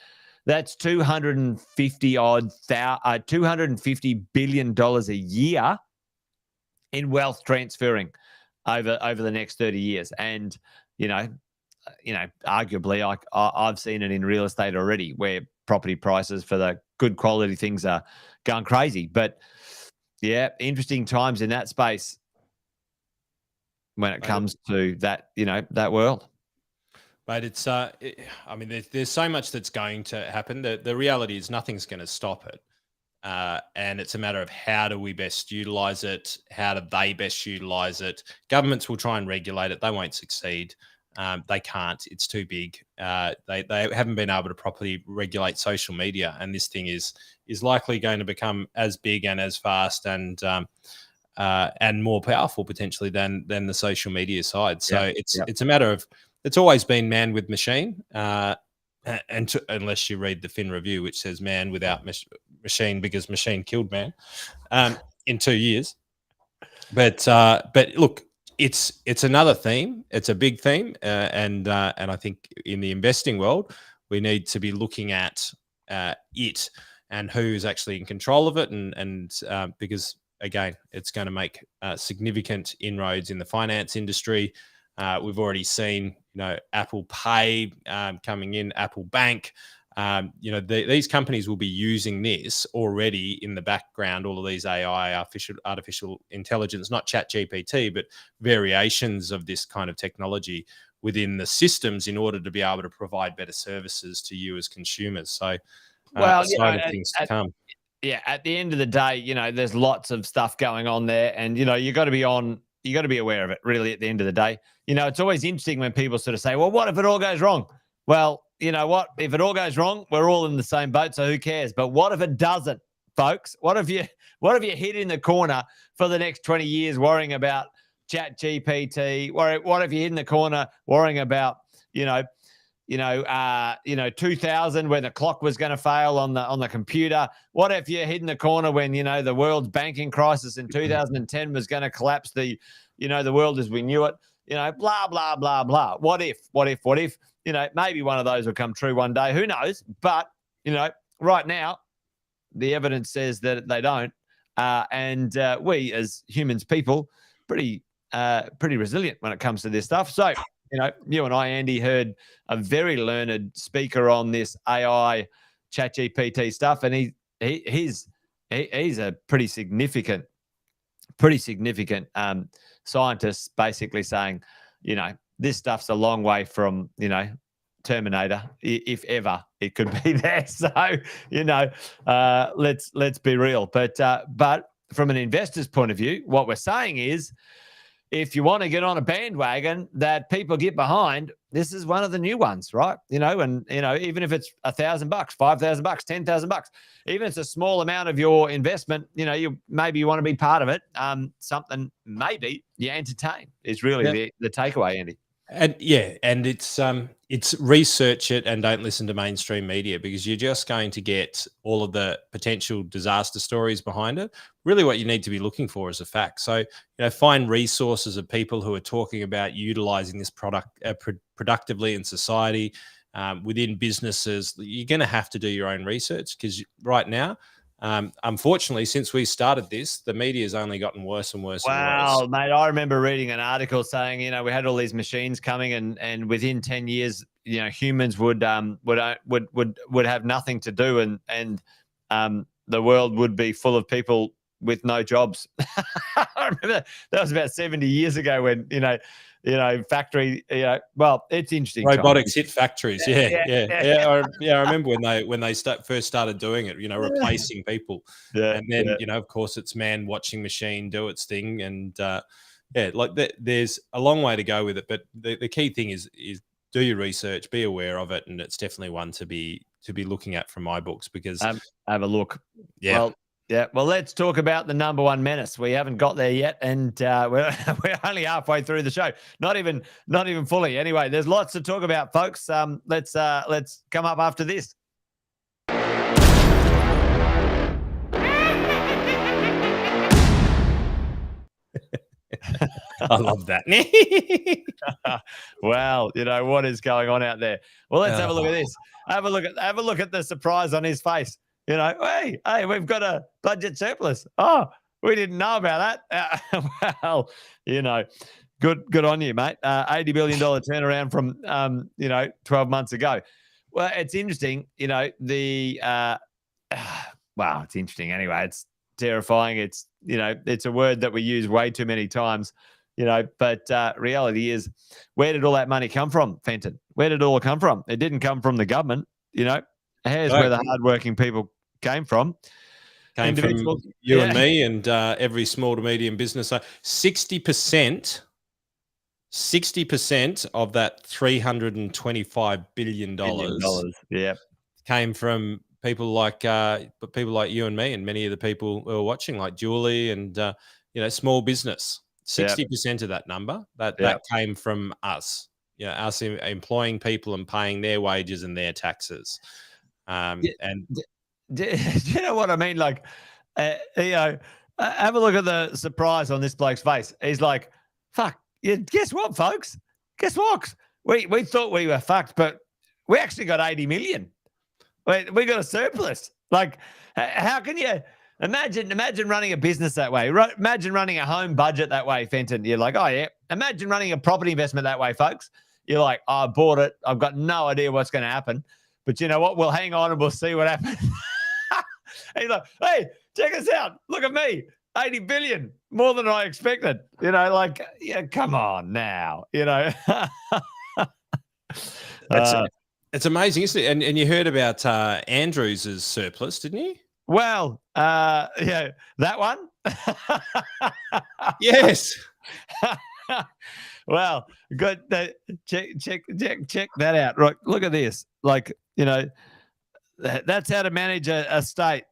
$250 billion a year in wealth transferring over the next 30 years. And, arguably, I've seen it in real estate already, where property prices for the good quality things are going crazy. But yeah, interesting times in that space when it comes to that, that world. But it's, there's so much that's going to happen. The reality is nothing's going to stop it. And it's a matter of how do we best utilize it? How do they best utilize it? Governments will try and regulate it. They won't succeed. They can't. It's too big. They haven't been able to properly regulate social media, and this thing is likely going to become as big and as fast and more powerful potentially than the social media side. So it's a matter of, it's always been man with machine. Unless you read the Fin Review, which says man without machine because machine killed man in 2 years. But look, it's another theme. It's a big theme, and I think in the investing world, we need to be looking at it and who's actually in control of it, and because again, it's going to make significant inroads in the finance industry. We've already seen, Apple Pay coming in, Apple Bank. These companies will be using this already in the background, all of these AI, artificial intelligence, not ChatGPT, but variations of this kind of technology within the systems in order to be able to provide better services to you as consumers. So, things to come. Yeah, at the end of the day, there's lots of stuff going on there, and you got to be aware of it. Really, at the end of the day, it's always interesting when people sort of say, "Well, what if it all goes wrong?" Well, you know what? If it all goes wrong, we're all in the same boat, so who cares? But what if it doesn't, folks? What if you hit in the corner for the next 20 years worrying about ChatGPT? What if you hit in the corner worrying about, 2000 when the clock was going to fail on the computer? What if you hid in the corner when, the world's banking crisis in 2010 was going to collapse the world as we knew it? Blah, blah, blah, blah. What if? Maybe one of those will come true one day. Who knows? But, right now, the evidence says that they don't. And we as humans, people, pretty resilient when it comes to this stuff. So, you and I, Andy, heard a very learned speaker on this AI ChatGPT stuff, and he's a pretty significant scientist, basically saying, this stuff's a long way from, Terminator, if ever it could be there. So, let's be real. But from an investor's point of view, what we're saying is, if you want to get on a bandwagon that people get behind, this is one of the new ones, right? Even if it's $1,000, $5,000, $10,000, even if it's a small amount of your investment, maybe you want to be part of it. Something maybe you entertain is really the takeaway, Andy. And it's research it and don't listen to mainstream media, because you're just going to get all of the potential disaster stories behind it. Really what you need to be looking for is a fact. So, find resources of people who are talking about utilizing this product productively in society, within businesses. You're going to have to do your own research, because right now, unfortunately, since we started this, the media has only gotten worse and worse. Wow, and worse. Mate, I remember reading an article saying, we had all these machines coming, and within 10 years, humans would have nothing to do, and the world would be full of people with no jobs. I remember that was about 70 years ago when, factory, well, it's interesting. Robotics hit factories. I remember when they first started doing it, replacing people. And then, of course, it's man watching machine do its thing. And there's a long way to go with it. But the key thing is do your research, be aware of it. And it's definitely one to be looking at from my books, because have a look. Yeah. Well, let's talk about the number one menace. We haven't got there yet, and we're only halfway through the show. Not even fully. Anyway, there's lots to talk about, folks. Let's come up after this. I love that. Well, what is going on out there? Well, let's have a look at this. Have a look at the surprise on his face. Hey, we've got a budget surplus. Oh, we didn't know about that. Well, good on you, mate. $80 billion turnaround from 12 months ago. Well, it's interesting. Wow, it's interesting. Anyway, it's terrifying. It's it's a word that we use way too many times. But reality is, where did all that money come from, Fenton? Where did it all come from? It didn't come from the government. Here's where the hardworking people came from. Came from you and me and every small to medium business. So 60% of that $325 billion came from people like you and me, and many of the people who are watching, like Julie and small business. 60% of that number that came from us. Us employing people and paying their wages and their taxes. And do you know what I mean? Like, have a look at the surprise on this bloke's face. He's like, fuck, guess what, folks? Guess what? We thought we were fucked, but we actually got 80 million. We got a surplus. Like, how can you imagine running a business that way? Imagine running a home budget that way, Fenton. You're like, oh, yeah. Imagine running a property investment that way, folks. You're like, oh, I bought it. I've got no idea what's going to happen. But you know what? We'll hang on and we'll see what happens. He's like, hey, check us out. Look at me. 80 billion, more than I expected. Come on now. It's amazing, isn't it? And you heard about Andrews' surplus, didn't you? Well, that one? Yes. Well, good. Check that out. Right, look at this. Like, that's how to manage a state.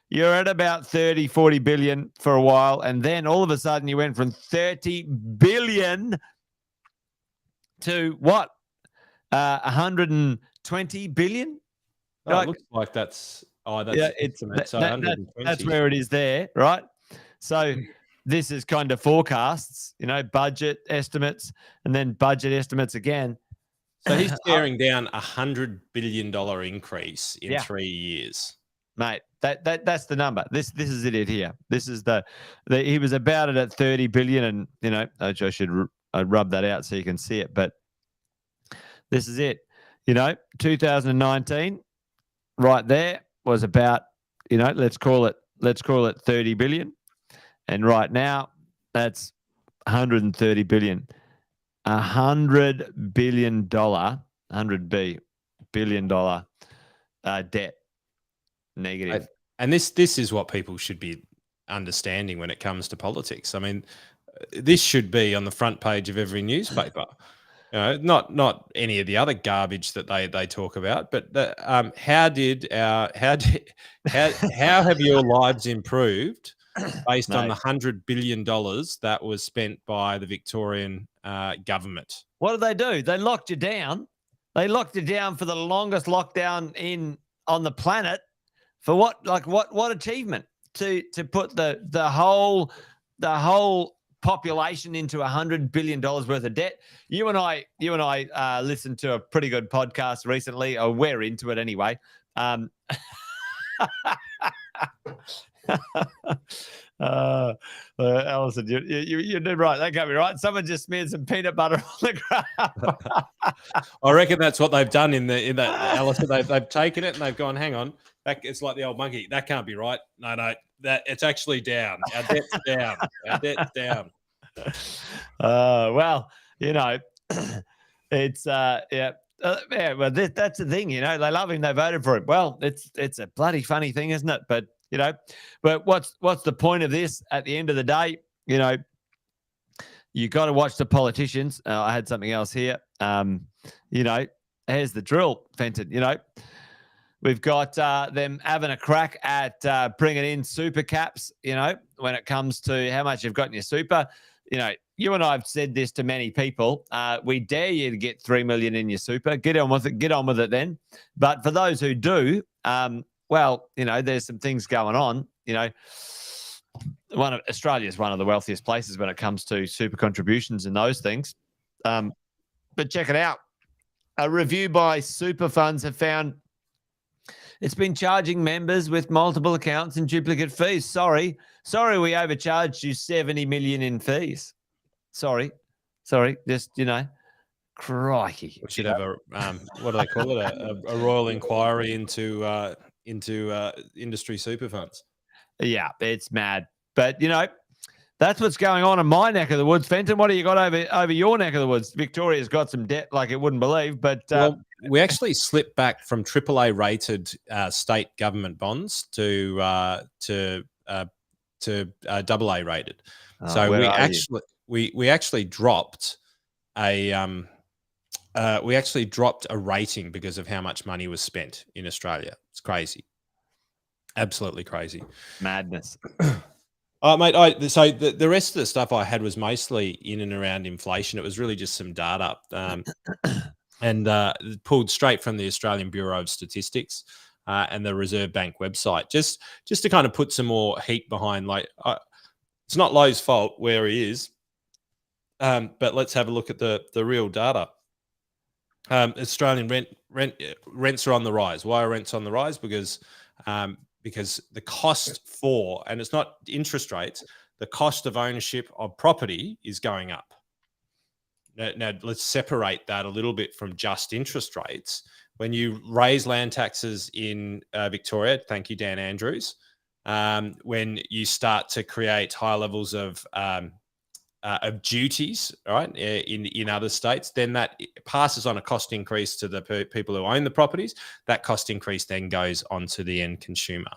You're at about 30, 40 billion for a while, and then all of a sudden you went from 30 billion to what? 120 billion. Oh, it looks like that's estimate. So that's where it is there, right? So this is kind of forecasts, budget estimates, and then budget estimates again. So he's staring down $100 billion increase in 3 years. Mate, that's the number. This is it here. This is the he was about it at 30 billion, and I should rub that out so you can see it. But this is it. 2019, right there was about let's call it 30 billion, and right now that's 130 billion. $100 billion, $100 billion debt negative. And this is what people should be understanding when it comes to politics. I mean, this should be on the front page of every newspaper. Not any of the other garbage that they talk about, but how have your lives improved based on the $100 billion that was spent by the Victorian government? What did they do? They locked you down. They locked you down for the longest lockdown on the planet. For what? Like what achievement? To put the whole population into $100 billion worth of debt. You and I listened to a pretty good podcast recently. Or we're into it anyway. Alison, you did right. That got me right. Someone just smeared some peanut butter on the ground. I reckon that's what they've done in that Alison. They've taken it and they've gone, hang on, it's like the old monkey. That can't be right. No, that it's actually down. Our debt's down. Our debt's down. Well, it's well, that's the thing. They love him. They voted for him. Well, it's a bloody funny thing, isn't it? But but what's the point of this? At the end of the day, you got to watch the politicians. I had something else here. Here's the drill, Fenton. We've got them having a crack at bringing in super caps. When it comes to how much you've got in your super. You and I have said this to many people. We dare you to get 3 million in your super. Get on with it. Get on with it then. But for those who do, well, there's some things going on. Australia is one of the wealthiest places when it comes to super contributions and those things. But check it out. A review by super funds have found it's been charging members with multiple accounts and duplicate fees. Sorry, we overcharged you 70 million in fees. Sorry. Just, crikey. We should have a what do they call it? A royal inquiry into industry super funds. Yeah, it's mad. But that's what's going on in my neck of the woods. Fenton, what do you got over your neck of the woods? Victoria's got some debt like it wouldn't believe, but we actually slipped back from AAA rated state government bonds to AA rated. So we actually dropped a rating because of how much money was spent in Australia. It's crazy. Absolutely crazy. Madness. Mate, so the rest of the stuff I had was mostly in and around inflation. It was really just some data and pulled straight from the Australian Bureau of Statistics and the Reserve Bank website, just to kind of put some more heat behind. It's not Lowe's fault where he is, but let's have a look at the real data. Australian rents are on the rise. Why are rents on the rise? Because the cost for, and it's not interest rates, the cost of ownership of property is going up. Now let's separate that a little bit from just interest rates. When you raise land taxes in Victoria, thank you, Dan Andrews, when you start to create high levels of duties, right, in other states, then that passes on a cost increase to the people who own the properties. That cost increase then goes on to the end consumer,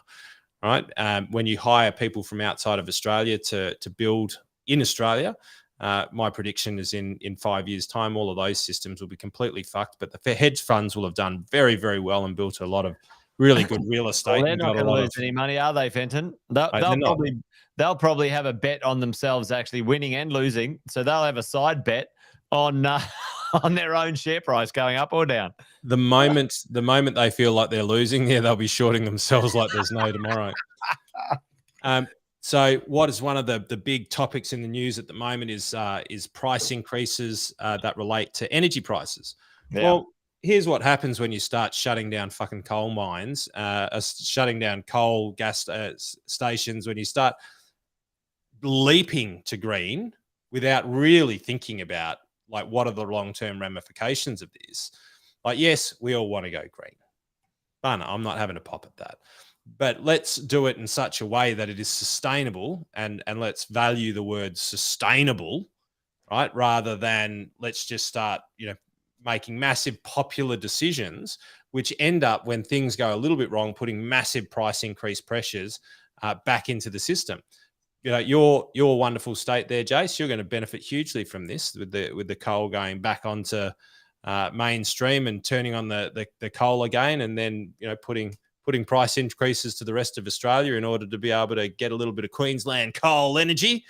right? When you hire people from outside of Australia to build in Australia, my prediction is in 5 years' time, all of those systems will be completely fucked. But the hedge funds will have done very, very well and built a lot of really good real estate. Well, they're not going to lose any money, are they, Fenton? They'll probably have a bet on themselves actually winning and losing. So they'll have a side bet on on their own share price going up or down. The moment they feel like they're losing, yeah, they'll be shorting themselves like there's no tomorrow. So what is one of the big topics in the news at the moment is price increases that relate to energy prices. Yeah. Well, here's what happens when you start shutting down fucking coal mines, shutting down coal gas stations, when you start leaping to green without really thinking about like what are the long-term ramifications of this. Like, yes, we all want to go green. No, I'm not having a pop at that. But let's do it in such a way that it is sustainable, and let's value the word sustainable, right? Rather than let's just start, making massive popular decisions, which end up, when things go a little bit wrong, putting massive price increase pressures back into the system. Your wonderful state there, Jace, you're going to benefit hugely from this with the coal going back onto mainstream and turning on the coal again, and then putting price increases to the rest of Australia in order to be able to get a little bit of Queensland coal energy.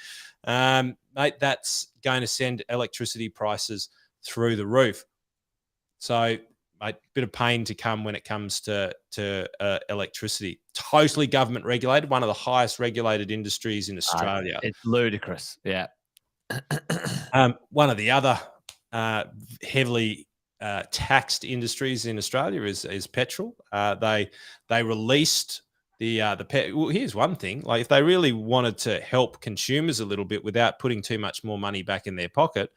Mate, that's going to send electricity prices through the roof. So, mate, bit of pain to come when it comes to electricity. Totally government regulated, one of the highest regulated industries in Australia. It's ludicrous. Yeah. One of the other heavily taxed industries in Australia is petrol. They released well, here's one thing: like, if they really wanted to help consumers a little bit without putting too much more money back in their pocket,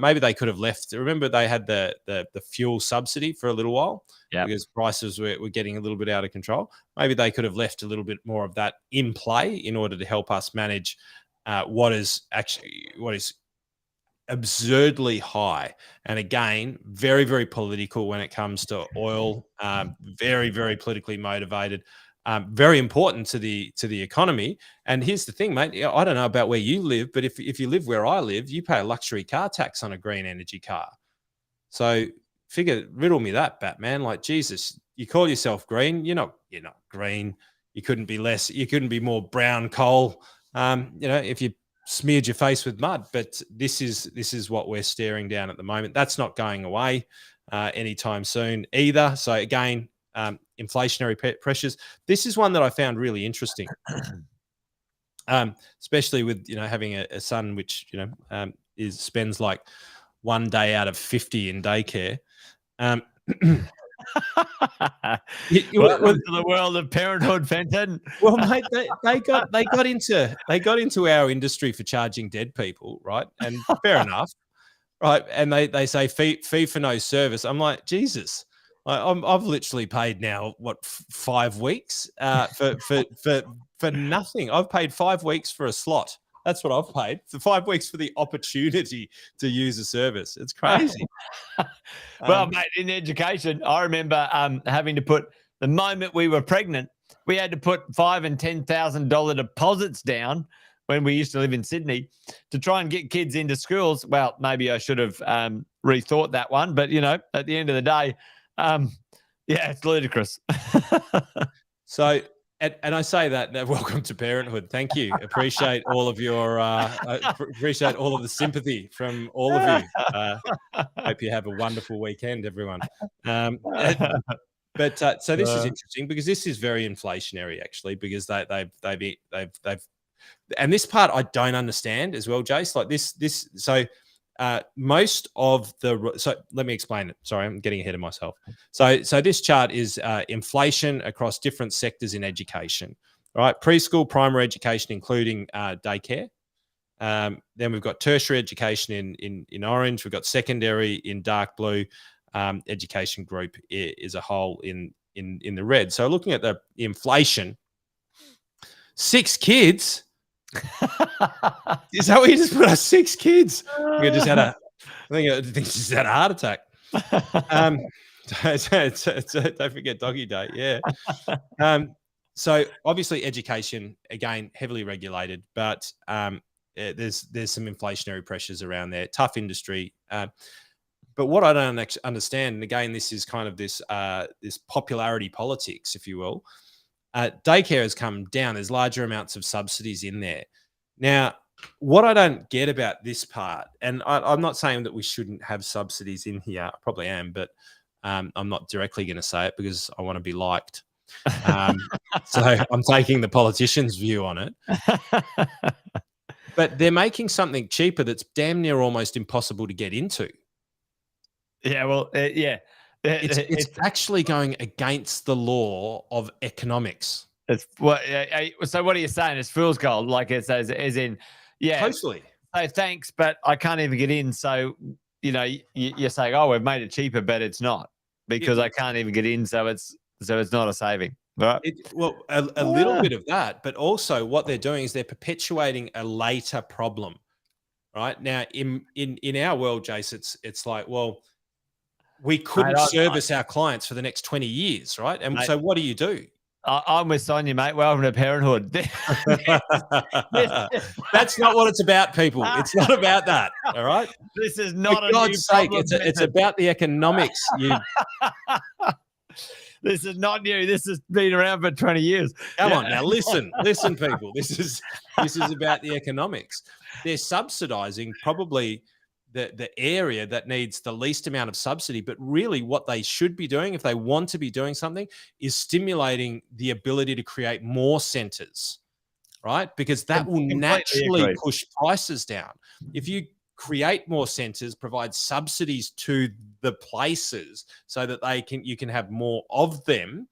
maybe they could have left. Remember, they had the fuel subsidy for a little while, because prices were getting a little bit out of control. Maybe they could have left a little bit more of that in play in order to help us manage what is absurdly high, and again, very, very political when it comes to oil. Very, very politically motivated. Very important to the economy. And here's the thing, mate. I don't know about where you live, but if you live where I live, you pay a luxury car tax on a green energy car. So riddle me that, Batman. Like, Jesus, you call yourself green. You're not green. You couldn't be more brown coal. If you smeared your face with mud. But this is what we're staring down at the moment. That's not going away anytime soon either. So again, inflationary pressures. This is one that I found really interesting, especially with having a son which spends like one day out of 50 in daycare. Welcome to the world of parenthood, Fenton. Well, mate, they got into our industry for charging dead people, right? And fair enough, right? And they say fee for no service. I'm like, Jesus. I've literally paid now 5 weeks for nothing. I've paid 5 weeks for a slot. That's what I've paid for 5 weeks for the opportunity to use a service. It's crazy. Well, mate, in education, I remember having to put, the moment we were pregnant, we had to put $5,000 and $10,000 deposits down when we used to live in Sydney to try and get kids into schools. Well, maybe I should have rethought that one, but at the end of the day, it's ludicrous. So, and I say that welcome to parenthood. Thank you. Appreciate all of your appreciate all of the sympathy from all of you. Hope you have a wonderful weekend, everyone. But so this is interesting, because this is very inflationary, actually, because they've and this part I don't understand as well, Jace. Like this. So most of so let me explain it. Sorry, I'm getting ahead of myself. So this chart is inflation across different sectors in education. All right, preschool, primary education, including daycare. Then we've got tertiary education in orange. We've got secondary in dark blue. Education group is a whole in the red. So looking at the inflation, 6 kids. Is that what you just put us? 6 kids? I think I just had a heart attack. Don't forget Doggy Day. Yeah. So obviously education, again, heavily regulated, but there's some inflationary pressures around there. Tough industry. But what I don't understand, and again, this is kind of this popularity politics, if you will. Daycare has come down. There's larger amounts of subsidies in there. Now, what I don't get about this part, and I'm not saying that we shouldn't have subsidies in here. I probably am, but I'm not directly going to say it because I want to be liked. So I'm taking the politician's view on it. But they're making something cheaper that's damn near almost impossible to get into. Yeah, well, yeah. It's actually going against the law of economics. It's what. So what are you saying? It's fool's gold, like it's as in, yeah. Totally. So thanks, but I can't even get in. So you're saying, oh, we've made it cheaper, but it's not because I can't even get in. So it's not a saving, right? Well, a little bit of that, but also what they're doing is they're perpetuating a later problem. Right now, in our world, Jace, it's like, well, we couldn't service our clients for the next 20 years, right? And so what do? I'm with Sonia, mate. Welcome to parenthood. That's not what it's about, people. It's not about that. All right. This is not for God's sake. It's about the economics. This is not new. This has been around for 20 years. Come on now, listen, people. This is about the economics. They're subsidizing probably the area that needs the least amount of subsidy, but really what they should be doing if they want to be doing something is stimulating the ability to create more centers, right? Because that will naturally push prices down. If you create more centers, provide subsidies to the places so that you can have more of them,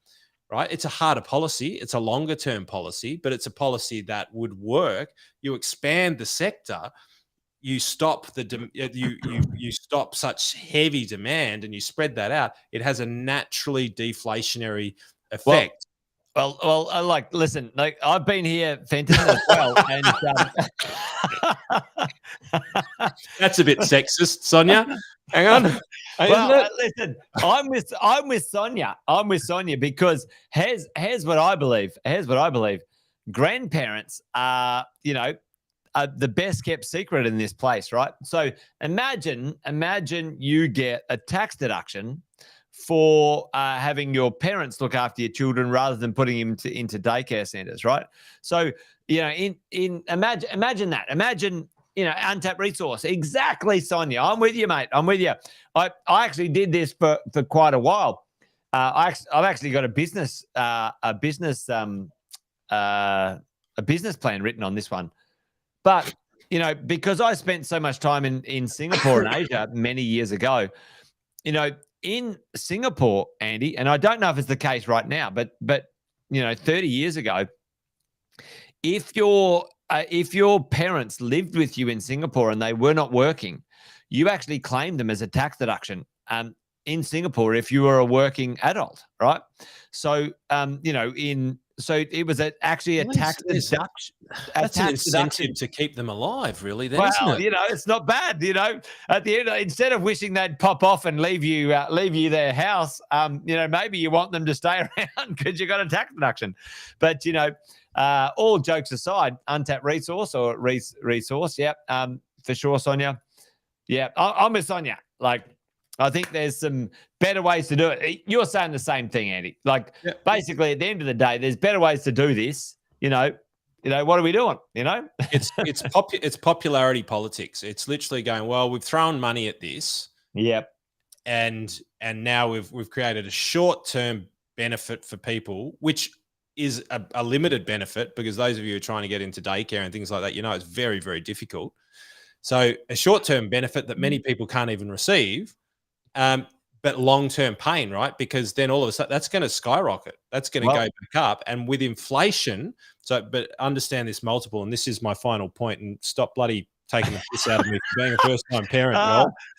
right? It's a harder policy. It's a longer term policy, but it's a policy that would work. You expand the sector, you stop you stop such heavy demand and you spread that out. It has a naturally deflationary effect. Well, listen, like I've been here, Fenton, as well, and that's a bit sexist, Sonia. Hang on. Well, listen, I'm with Sonia. I'm with Sonia because here's what I believe. Grandparents are, the best kept secret in this place, right? So imagine you get a tax deduction for having your parents look after your children rather than putting them into daycare centers, right? So imagine that. Imagine untapped resource. Exactly, Sonia. I'm with you, mate. I'm with you. I actually did this for quite a while. I've actually got a business plan written on this one. But, because I spent so much time in Singapore and Asia many years ago, in Singapore, Andy, and I don't know if it's the case right now, but 30 years ago, if your parents lived with you in Singapore and they were not working, you actually claimed them as a tax deduction in Singapore if you were a working adult, right? So, so it was actually a tax deduction. That's an incentive to keep them alive, really. Then, well, isn't it? It's not bad. At the end, instead of wishing they'd pop off and leave you their house, maybe you want them to stay around because you got a tax deduction. But all jokes aside, untapped resource or resource, yeah, for sure, Sonia. Yeah, I'm with Sonia. Like, I think there's some better ways to do it. You're saying the same thing, Andy. Like, basically, at the end of the day, there's better ways to do this. What are we doing? It's popularity politics. It's literally going, well, we've thrown money at this. Yep. And now we've created a short-term benefit for people, which is a limited benefit because those of you who are trying to get into daycare and things like that, it's very, very difficult. So a short-term benefit that many people can't even receive. But long-term pain, right? Because then all of a sudden that's going to skyrocket. That's going to go back up. And with inflation, but understand this multiple, and this is my final point, and stop bloody taking the piss out of me for being a first-time parent.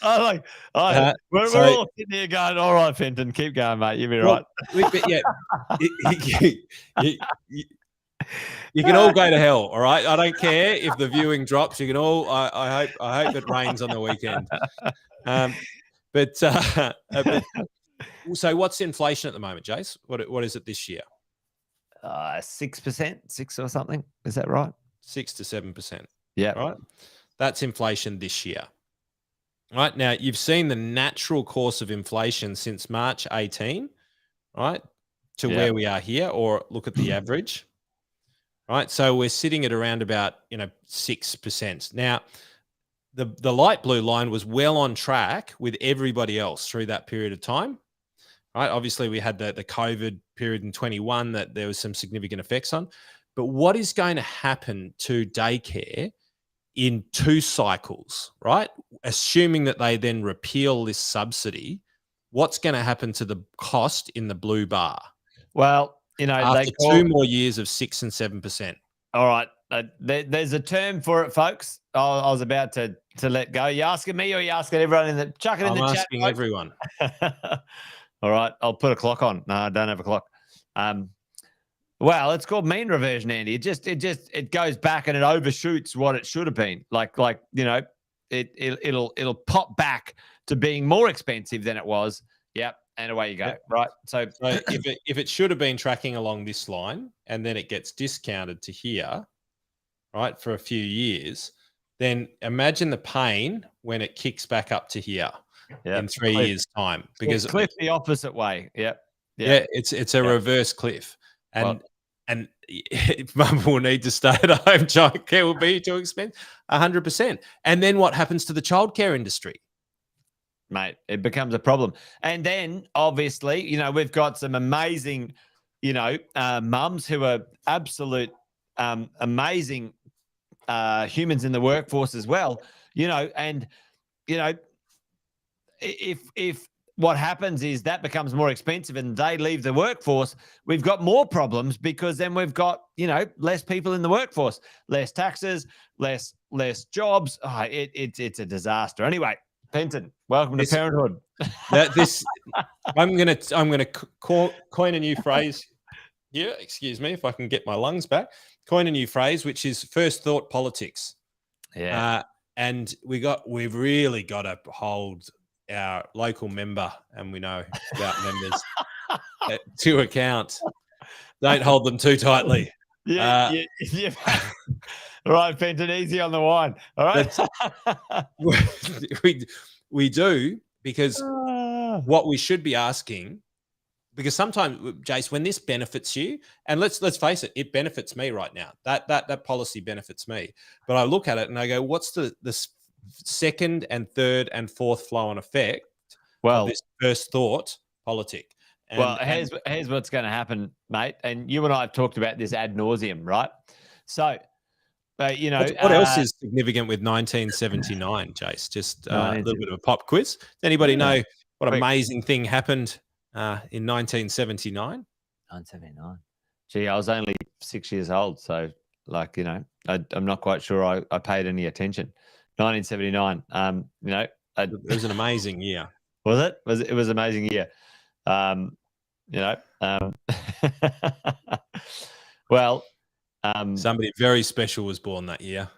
We're all sitting here going, all right, Fenton, keep going, mate. You'll be right. You can all go to hell, all right? I don't care if the viewing drops. You can all. I hope it rains on the weekend. But so what's inflation at the moment, Jace? What is it this year? 6%, 6 or something. Is that right? 6 to 7%. Yeah. Right. That's inflation this year. Right. Now, you've seen the natural course of inflation since March 18, right, to where we are here, or look at the average. right? So we're sitting at around about 6%. Now, the light blue line was well on track with everybody else through that period of time, right? Obviously, we had the COVID period in 21 that there was some significant effects on. But what is going to happen to daycare in 2 cycles, right? Assuming that they then repeal this subsidy, what's going to happen to the cost in the blue bar Well, after they call 2 more years of 6 and 7%? All right. There's a term for it, folks. I was about to let go. You asking me or you asking everyone in the chuck it in I'm the chat? asking everyone. All right. I'll put a clock on. No, I don't have a clock. Well, it's called mean reversion, Andy. It goes back and it overshoots what it should have been. It'll pop back to being more expensive than it was. Yep. And away you go. Yep. Right. So if it should have been tracking along this line and then it gets discounted to here, right, for a few years, then imagine the pain when it kicks back up to here in 3 years' time. Because it's cliff the opposite way. Yep. Yeah, it's a reverse cliff. And mum will need to stay at home. Childcare will be too expensive. 100%. And then what happens to the childcare industry? Mate, it becomes a problem. And then obviously, we've got some amazing, mums who are absolute amazing humans in the workforce as well, if what happens is that becomes more expensive and they leave the workforce, we've got more problems because then we've got, less people in the workforce, less taxes, less jobs. Oh, it's a disaster. Anyway, Penton, welcome to parenthood. I'm gonna coin a new phrase here. Excuse me, if I can get my lungs back. Coin a new phrase, which is first thought politics. Yeah, and we've really got to hold our local member, and we know about members to account. Don't hold them too tightly. Yeah. All right, Penton, easy on the wine. All right. we do, because what we should be asking, because sometimes, Jace, when this benefits you, and let's face it, it benefits me right now. That policy benefits me. But I look at it and I go, what's the second and third and fourth flow-on effect of this first thought politic? Here's what's going to happen, mate. And you and I have talked about this ad nauseum, right? So, what else is significant with 1979, Jace? Just a little bit of a pop quiz. Does anybody know what amazing thing happened in 1979? 1979. Gee, I was only 6 years old, so I'm not quite sure I paid any attention. 1979. It was an amazing year. Was it? It was an amazing year. Somebody very special was born that year.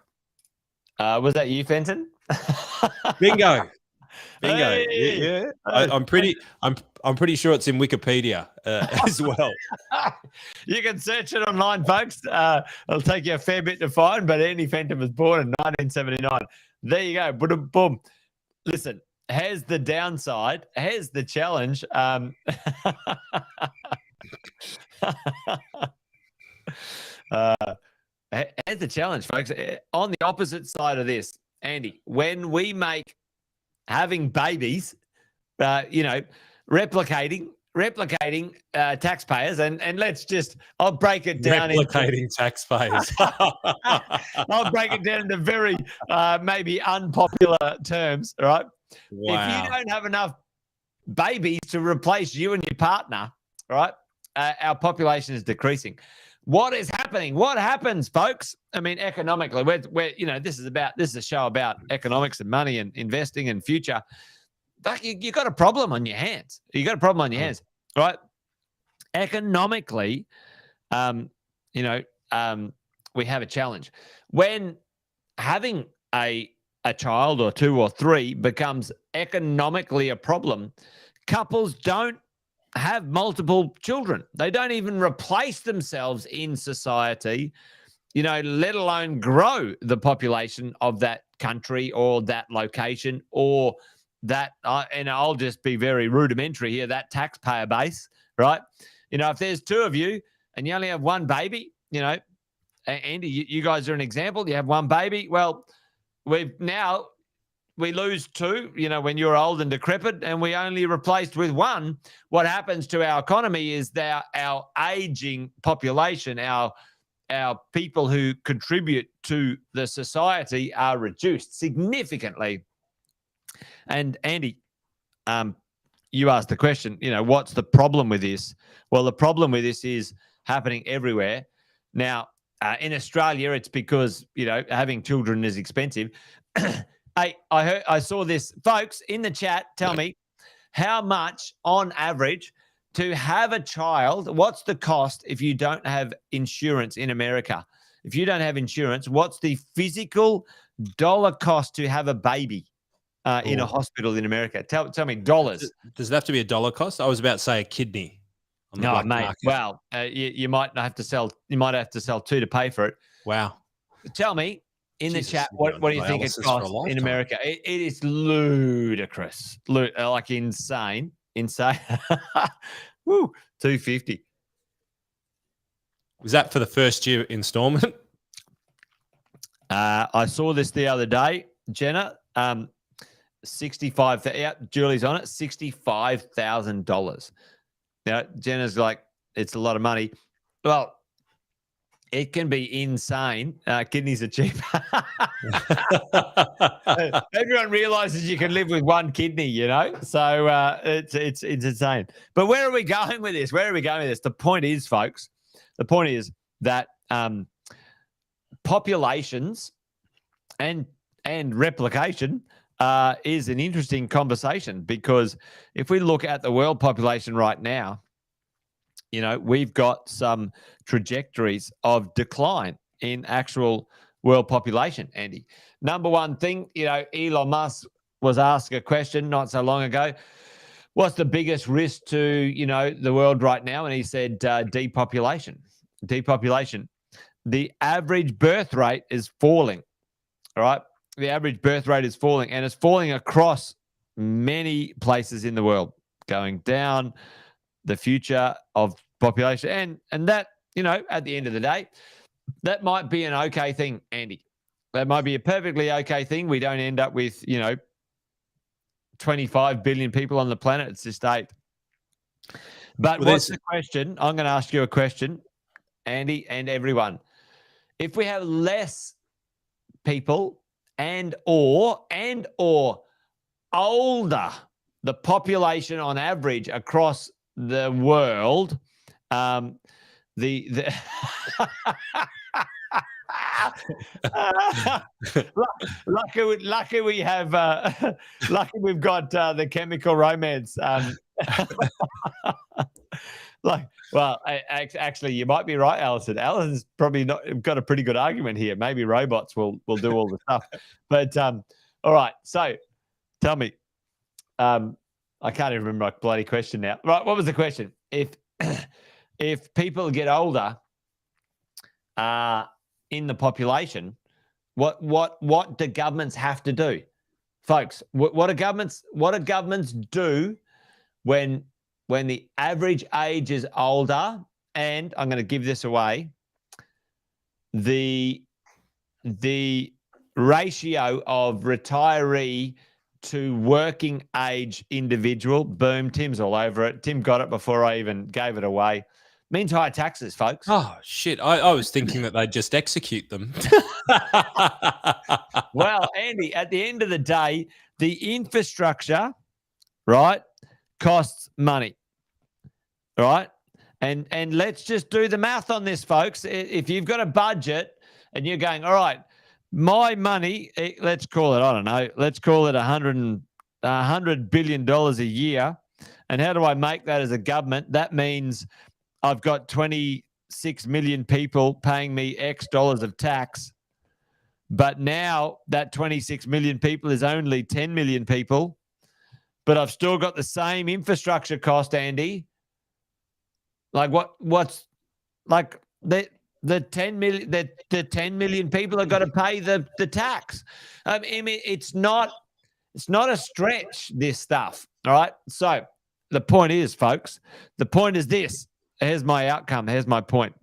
Was that you, Fenton? Bingo. Hey. Yeah. I'm pretty sure it's in Wikipedia as well. You can search it online, folks. It'll take you a fair bit to find, but Andy Fenton was born in 1979. There you go. Boom, boom. Listen, here's the downside. Here's the challenge. Here's the challenge, folks. On the opposite side of this, Andy, when we make having babies, replicating taxpayers, and I'll break it down. Replicating taxpayers. I'll break it down into very maybe unpopular terms, right? Wow. If you don't have enough babies to replace you and your partner, right, our population is decreasing. What is happening? What happens, folks? I mean, economically, this is a show about economics and money and investing and future. But you got a problem on your hands. You got a problem on your hands, right? Economically, we have a challenge. When having a child or two or three becomes economically a problem, couples don't have multiple children. They don't even replace themselves in society, let alone grow the population of that country or that location or that, and I'll just be very rudimentary here, that taxpayer base, right? If there's two of you and you only have one baby, Andy, you guys are an example. You have one baby. Well, we lose two, when you're old and decrepit, and we only replaced with one. What happens to our economy is that our aging population, our people who contribute to the society are reduced significantly. And Andy, you asked the question, what's the problem with this? Well, the problem with this is happening everywhere. Now, in Australia, it's because, having children is expensive. I saw this. Folks, in the chat, tell me how much on average to have a child, what's the cost if you don't have insurance in America? If you don't have insurance, what's the physical dollar cost to have a baby in a hospital in America? Tell me dollars. Does it have to be a dollar cost? I was about to say a kidney on the black market. Well, you might have to sell. You might have to sell two to pay for it. Wow. Tell me in the chat, what do you think it costs in America? It is ludicrous, like insane. Woo, $250. Was that for the first year installment? I saw this the other day, Jenna. 65. Yeah, Julie's on it. $65,000. Now, Jenna's like, it's a lot of money. Well, it can be insane. Kidneys are cheap. Everyone realizes you can live with one kidney, So it's insane. But where are we going with this? The point is, folks, that populations and replication is an interesting conversation, because if we look at the world population right now, we've got some trajectories of decline in actual world population, Andy. Number one thing, Elon Musk was asked a question not so long ago. What's the biggest risk to, the world right now? And he said depopulation. The average birth rate is falling, all right? The average birth rate is falling, and it's falling across many places in the world, going down. The future of population, and that, at the end of the day, that might be an okay thing, Andy. That might be a perfectly okay thing. We don't end up with 25 billion people on the planet. It's just 8. But what's the question? I'm going to ask you a question, Andy, and everyone. If we have less people and or older, the population on average across the world, lucky we have lucky we've got the Chemical Romance. Actually, you might be right, Alison. Alison's probably got a pretty good argument here. Maybe robots will do all the stuff. But all right, so tell me. I can't even remember my bloody question now. Right, what was the question? If people get older in the population, what do governments have to do, folks? What do governments do when the average age is older? And I'm going to give this away. The ratio of retiree to working age individual, boom, Tim's all over it. Tim got it before I even gave it away. Means higher taxes, folks. Oh, shit. I was thinking that they'd just execute them. Well, Andy, at the end of the day, the infrastructure, right, costs money, right? And let's just do the math on this, folks. If you've got a budget and you're going, all right, my money, let's call it, I don't know, let's call it $100 billion a year. And how do I make that as a government? That means I've got 26 million people paying me X dollars of tax. But now that 26 million people is only 10 million people. But I've still got the same infrastructure cost, Andy. Like what's like the 10 million people have got to pay the tax. I mean, it's not a stretch, this stuff. All right. So the point is, folks, the point is this. Here's my outcome. Here's my point.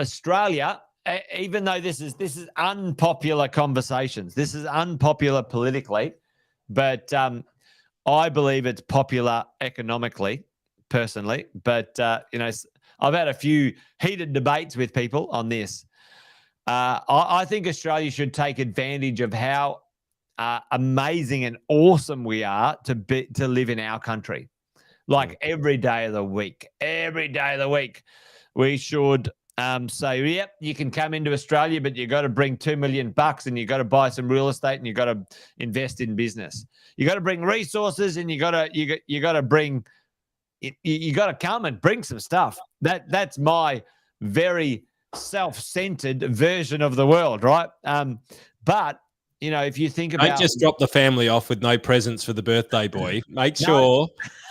Australia, even though this is unpopular conversations, this is unpopular politically, but I believe it's popular economically, personally. But I've had a few heated debates with people on this. I think Australia should take advantage of how amazing and awesome we are to live in our country. Like every day of the week, we should say, yep, you can come into Australia, but you got to bring $2 million and you got to buy some real estate and you got to invest in business. You got to bring resources and you got to bring, you got to come and bring some stuff. That's my very self-centered version of the world, right? But if you think about, don't just drop the family off with no presents for the birthday boy. Make sure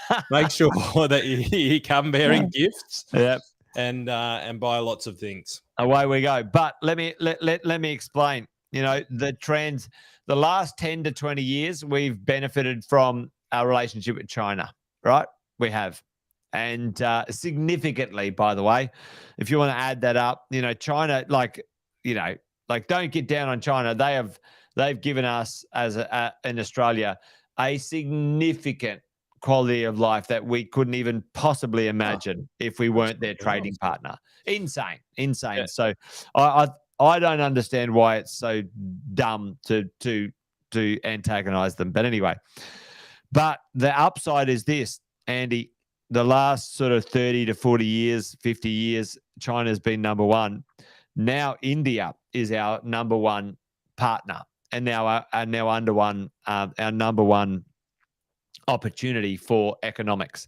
that you come bearing gifts. Yep. And buy lots of things. Away we go. But let me explain. The last 10 to 20 years, we've benefited from our relationship with China, right? We have. And significantly, by the way, if you want to add that up, China, don't get down on China. They've given us in Australia a significant quality of life that we couldn't even possibly imagine if we weren't their trading partner. Insane. Yeah. So I don't understand why it's so dumb to antagonize them. But anyway, but the upside is this, Andy. The last sort of 30 to 40 years, 50 years, China's been number one. Now India is our number one partner, and now our number one opportunity for economics.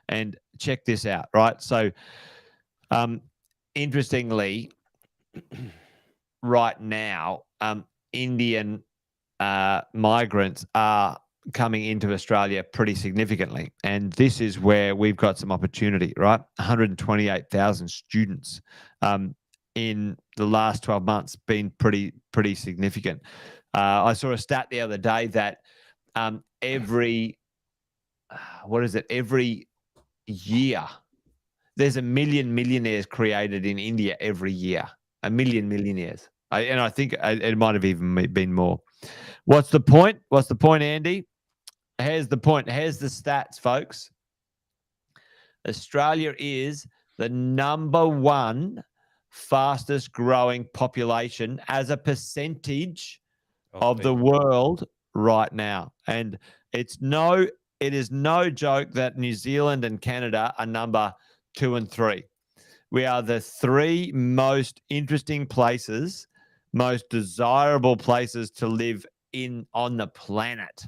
And check this out, right? So interestingly, right now, Indian migrants are coming into Australia pretty significantly. And this is where we've got some opportunity, right? 128,000 students in the last 12 months been pretty significant. I saw a stat the other day that every year there's 1 million millionaires created in India every year. 1 million millionaires. And I think it might have even been more. What's the point? Andy? Here's the point. Here's the stats, folks. Australia is the number one fastest growing population as a percentage of the world right now. And it is no joke that New Zealand and Canada are number 2 and 3. We are the 3 most interesting places, most desirable places to live on the planet.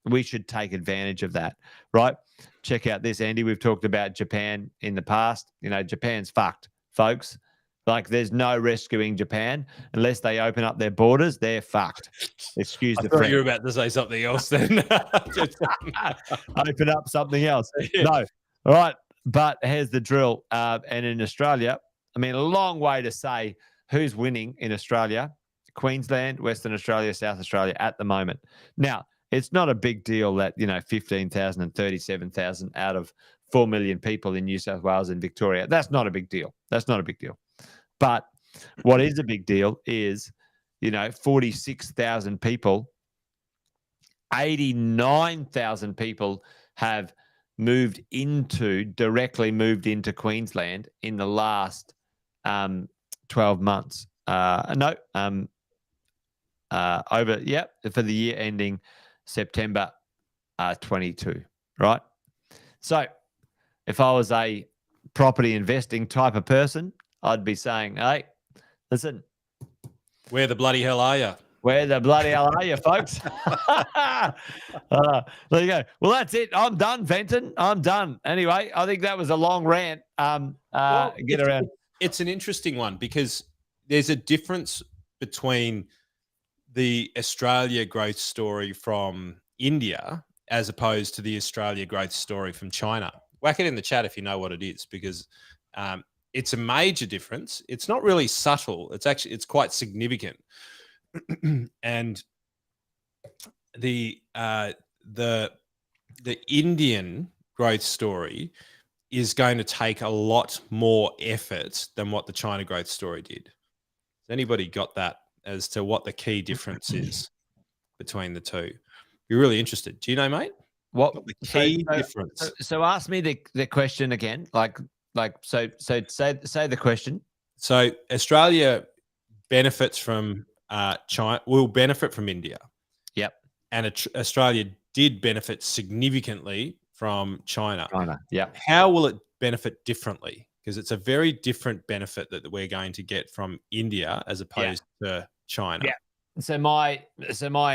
We should take advantage of that, right? Check out this, Andy. We've talked about Japan in the past. Japan's fucked, folks. Like, there's no rescuing Japan unless they open up their borders. They're fucked. Excuse the French. You were about to say something else then. Open up something else. Yeah. No. All right. But here's the drill. And in Australia, a long way to say who's winning in Australia. Queensland, Western Australia, South Australia at the moment. Now, it's not a big deal that, 15,000 and 37,000 out of 4 million people in New South Wales and Victoria. That's not a big deal. But what is a big deal is, 46,000 people, 89,000 people have directly moved into Queensland in the last 12 months. For the year ending September 22, right? So if I was a property investing type of person, I'd be saying, hey, listen. Where the bloody hell are you? Where the bloody hell are you, folks? There you go. Well, that's it. I'm done, Fenton. I'm done. Anyway, I think that was a long rant. It's an interesting one because there's a difference between the Australia growth story from India as opposed to the Australia growth story from China. Whack it in the chat if you know what it is, because it's a major difference. It's not really subtle. It's quite significant. And the Indian growth story is going to take a lot more effort than what the China growth story did. Has anybody got that as to what the key difference is between the two? You're really interested. Do you know, mate? What The key difference. So ask me the question again. So say the question. So Australia benefits from China. Will benefit from India. Yep. And Australia did benefit significantly from China. Yep. How will it benefit differently? Because it's a very different benefit that we're going to get from India as opposed to China. Yeah. So my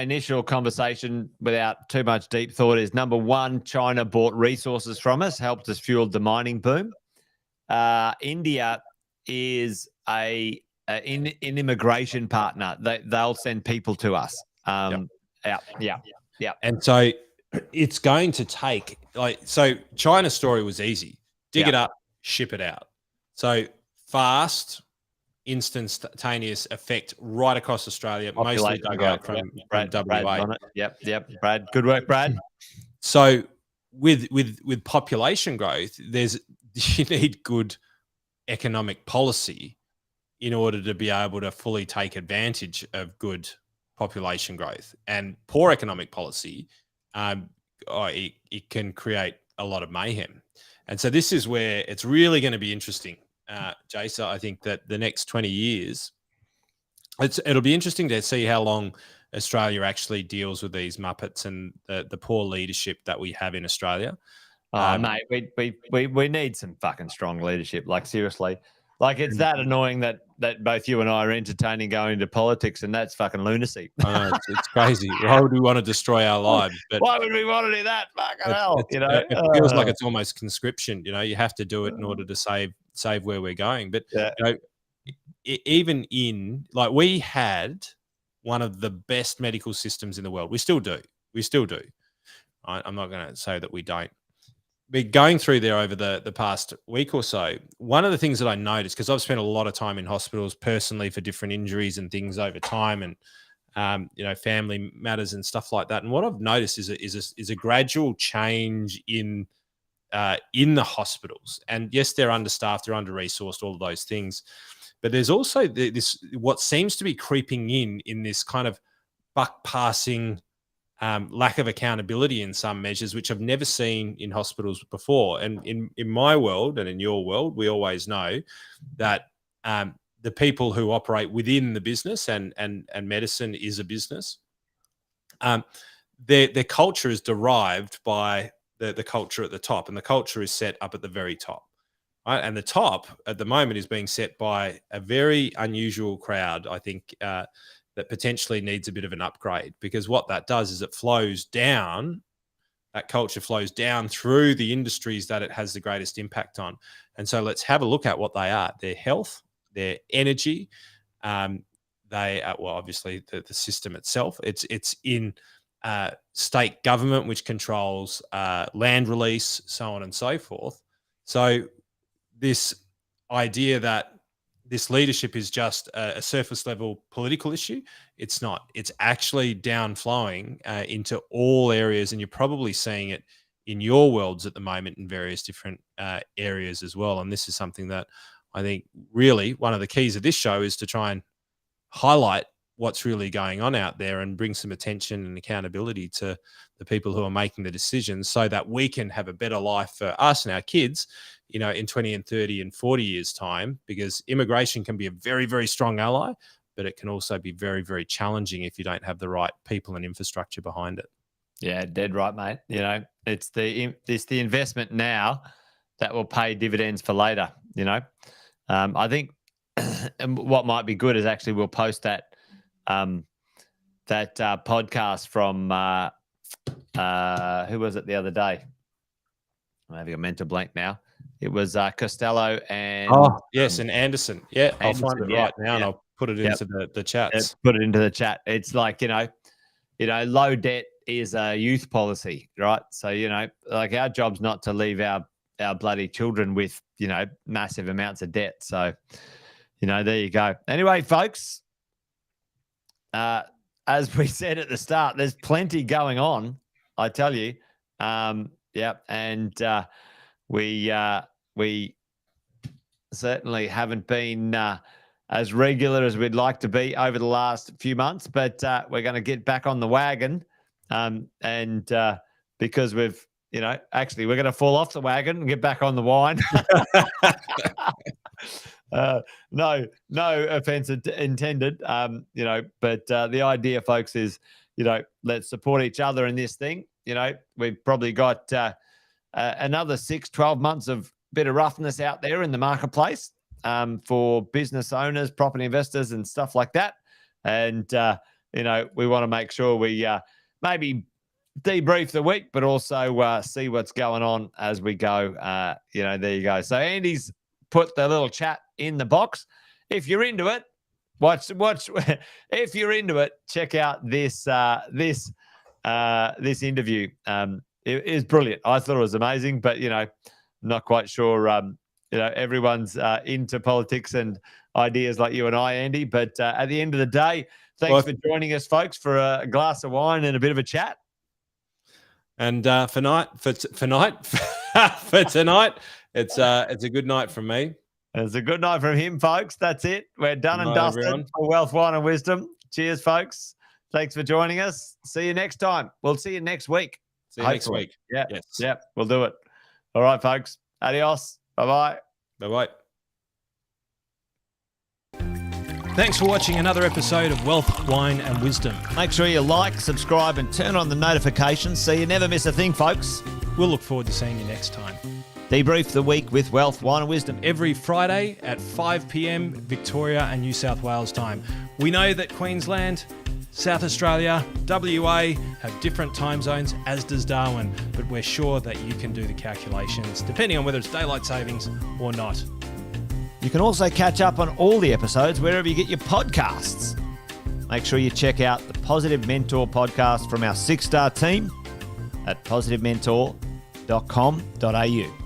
initial conversation, without too much deep thought, is number one: China bought resources from us, helped us fuel the mining boom. India is an immigration partner. They'll send people to us. Yeah. And so it's going to take so China's story was easy: dig it up, ship it out. So fast, instantaneous effect right across Australia, mostly dug out from WA. Yep. Brad, good work, Brad. So with population growth, you need good economic policy in order to be able to fully take advantage of good population growth. And poor economic policy, it can create a lot of mayhem. And so this is where it's really going to be interesting. Jason, I think that the next 20 years, it'll be interesting to see how long Australia actually deals with these muppets and the poor leadership that we have in Australia. Mate, we need some fucking strong leadership. Like, seriously, like, it's that annoying that both you and I are entertaining going into politics, and that's fucking lunacy. I know, it's crazy. Why would we want to destroy our lives? But why would we want to do that? Fucking hell, it feels like it's almost conscription. You have to do it in order to save where we're going. But even in we had one of the best medical systems in the world. We still do. I'm not going to say that we don't. But going through there over the past week or so, one of the things that I noticed, because I've spent a lot of time in hospitals personally for different injuries and things over time, and family matters and stuff like that. And what I've noticed is a gradual change in the hospitals. And yes, they're understaffed, they're under-resourced, all of those things. But there's also this what seems to be creeping in this kind of buck passing, lack of accountability in some measures, which I've never seen in hospitals before. And in my world and in your world, we always know that the people who operate within the business and medicine is a business, their culture is derived by the culture at the top, and the culture is set up at the very top. Right? And the top at the moment is being set by a very unusual crowd, I think, that potentially needs a bit of an upgrade, because what that does is it flows down, that culture flows down through the industries that it has the greatest impact on. And so let's have a look at what they are: their health, their energy, obviously the system itself. It's in state government, which controls land release, so on and so forth. So this idea that this leadership is just a surface level political issue, it's not. It's actually downflowing into all areas, and you're probably seeing it in your worlds at the moment in various different areas as well. And this is something that I think really one of the keys of this show is to try and highlight what's really going on out there and bring some attention and accountability to the people who are making the decisions, so that we can have a better life for us and our kids, in 20 and 30 and 40 years time, because immigration can be a very, very strong ally, but it can also be very, very challenging if you don't have the right people and infrastructure behind it. Yeah, dead right, mate. It's the investment now that will pay dividends for later. I think what might be good is actually we'll post that podcast from who was it the other day? I'm having a mental blank now. It was Costello and and Anderson. Yeah, I'll find it right now and I'll put it into the chats. Put it into the chat. It's like low debt is a youth policy, right? So our job's not to leave our bloody children with massive amounts of debt. So there you go. Anyway, folks, as we said at the start, there's plenty going on, I tell you. And we certainly haven't been as regular as we'd like to be over the last few months, but we're going to get back on the wagon. And because we've, actually we're going to fall off the wagon and get back on the wine. No offense intended, but the idea, folks, is, let's support each other in this thing. We've probably got another 6-12 months of bit of roughness out there in the marketplace for business owners, property investors, and stuff like that. And, we want to make sure we maybe debrief the week, but also see what's going on as we go. There you go. So Andy's put the little chat in the box. If you're into it, watch. If you're into it, check out this interview. It is brilliant. I thought it was amazing, but not quite sure. Everyone's into politics and ideas like you and I, Andy. But at the end of the day, thanks for joining us, folks, for a glass of wine and a bit of a chat. And for tonight, it's a good night from me. It's a good night from him, folks. That's it. We're done and dusted for Wealth, Wine and Wisdom. Cheers, folks. Thanks for joining us. See you next time. We'll see you next week. See you next week. Yeah. Yes. Yeah. We'll do it. All right, folks. Adios. Bye-bye. Bye-bye. Thanks for watching another episode of Wealth, Wine and Wisdom. Make sure you like, subscribe, and turn on the notifications so you never miss a thing, folks. We'll look forward to seeing you next time. Debrief the week with Wealth, Wine and Wisdom. Every Friday at 5 p.m. Victoria and New South Wales time. We know that Queensland, South Australia, WA have different time zones, as does Darwin, but we're sure that you can do the calculations depending on whether it's daylight savings or not. You can also catch up on all the episodes wherever you get your podcasts. Make sure you check out the Positive Mentor podcast from our 6-star team at positivementor.com.au.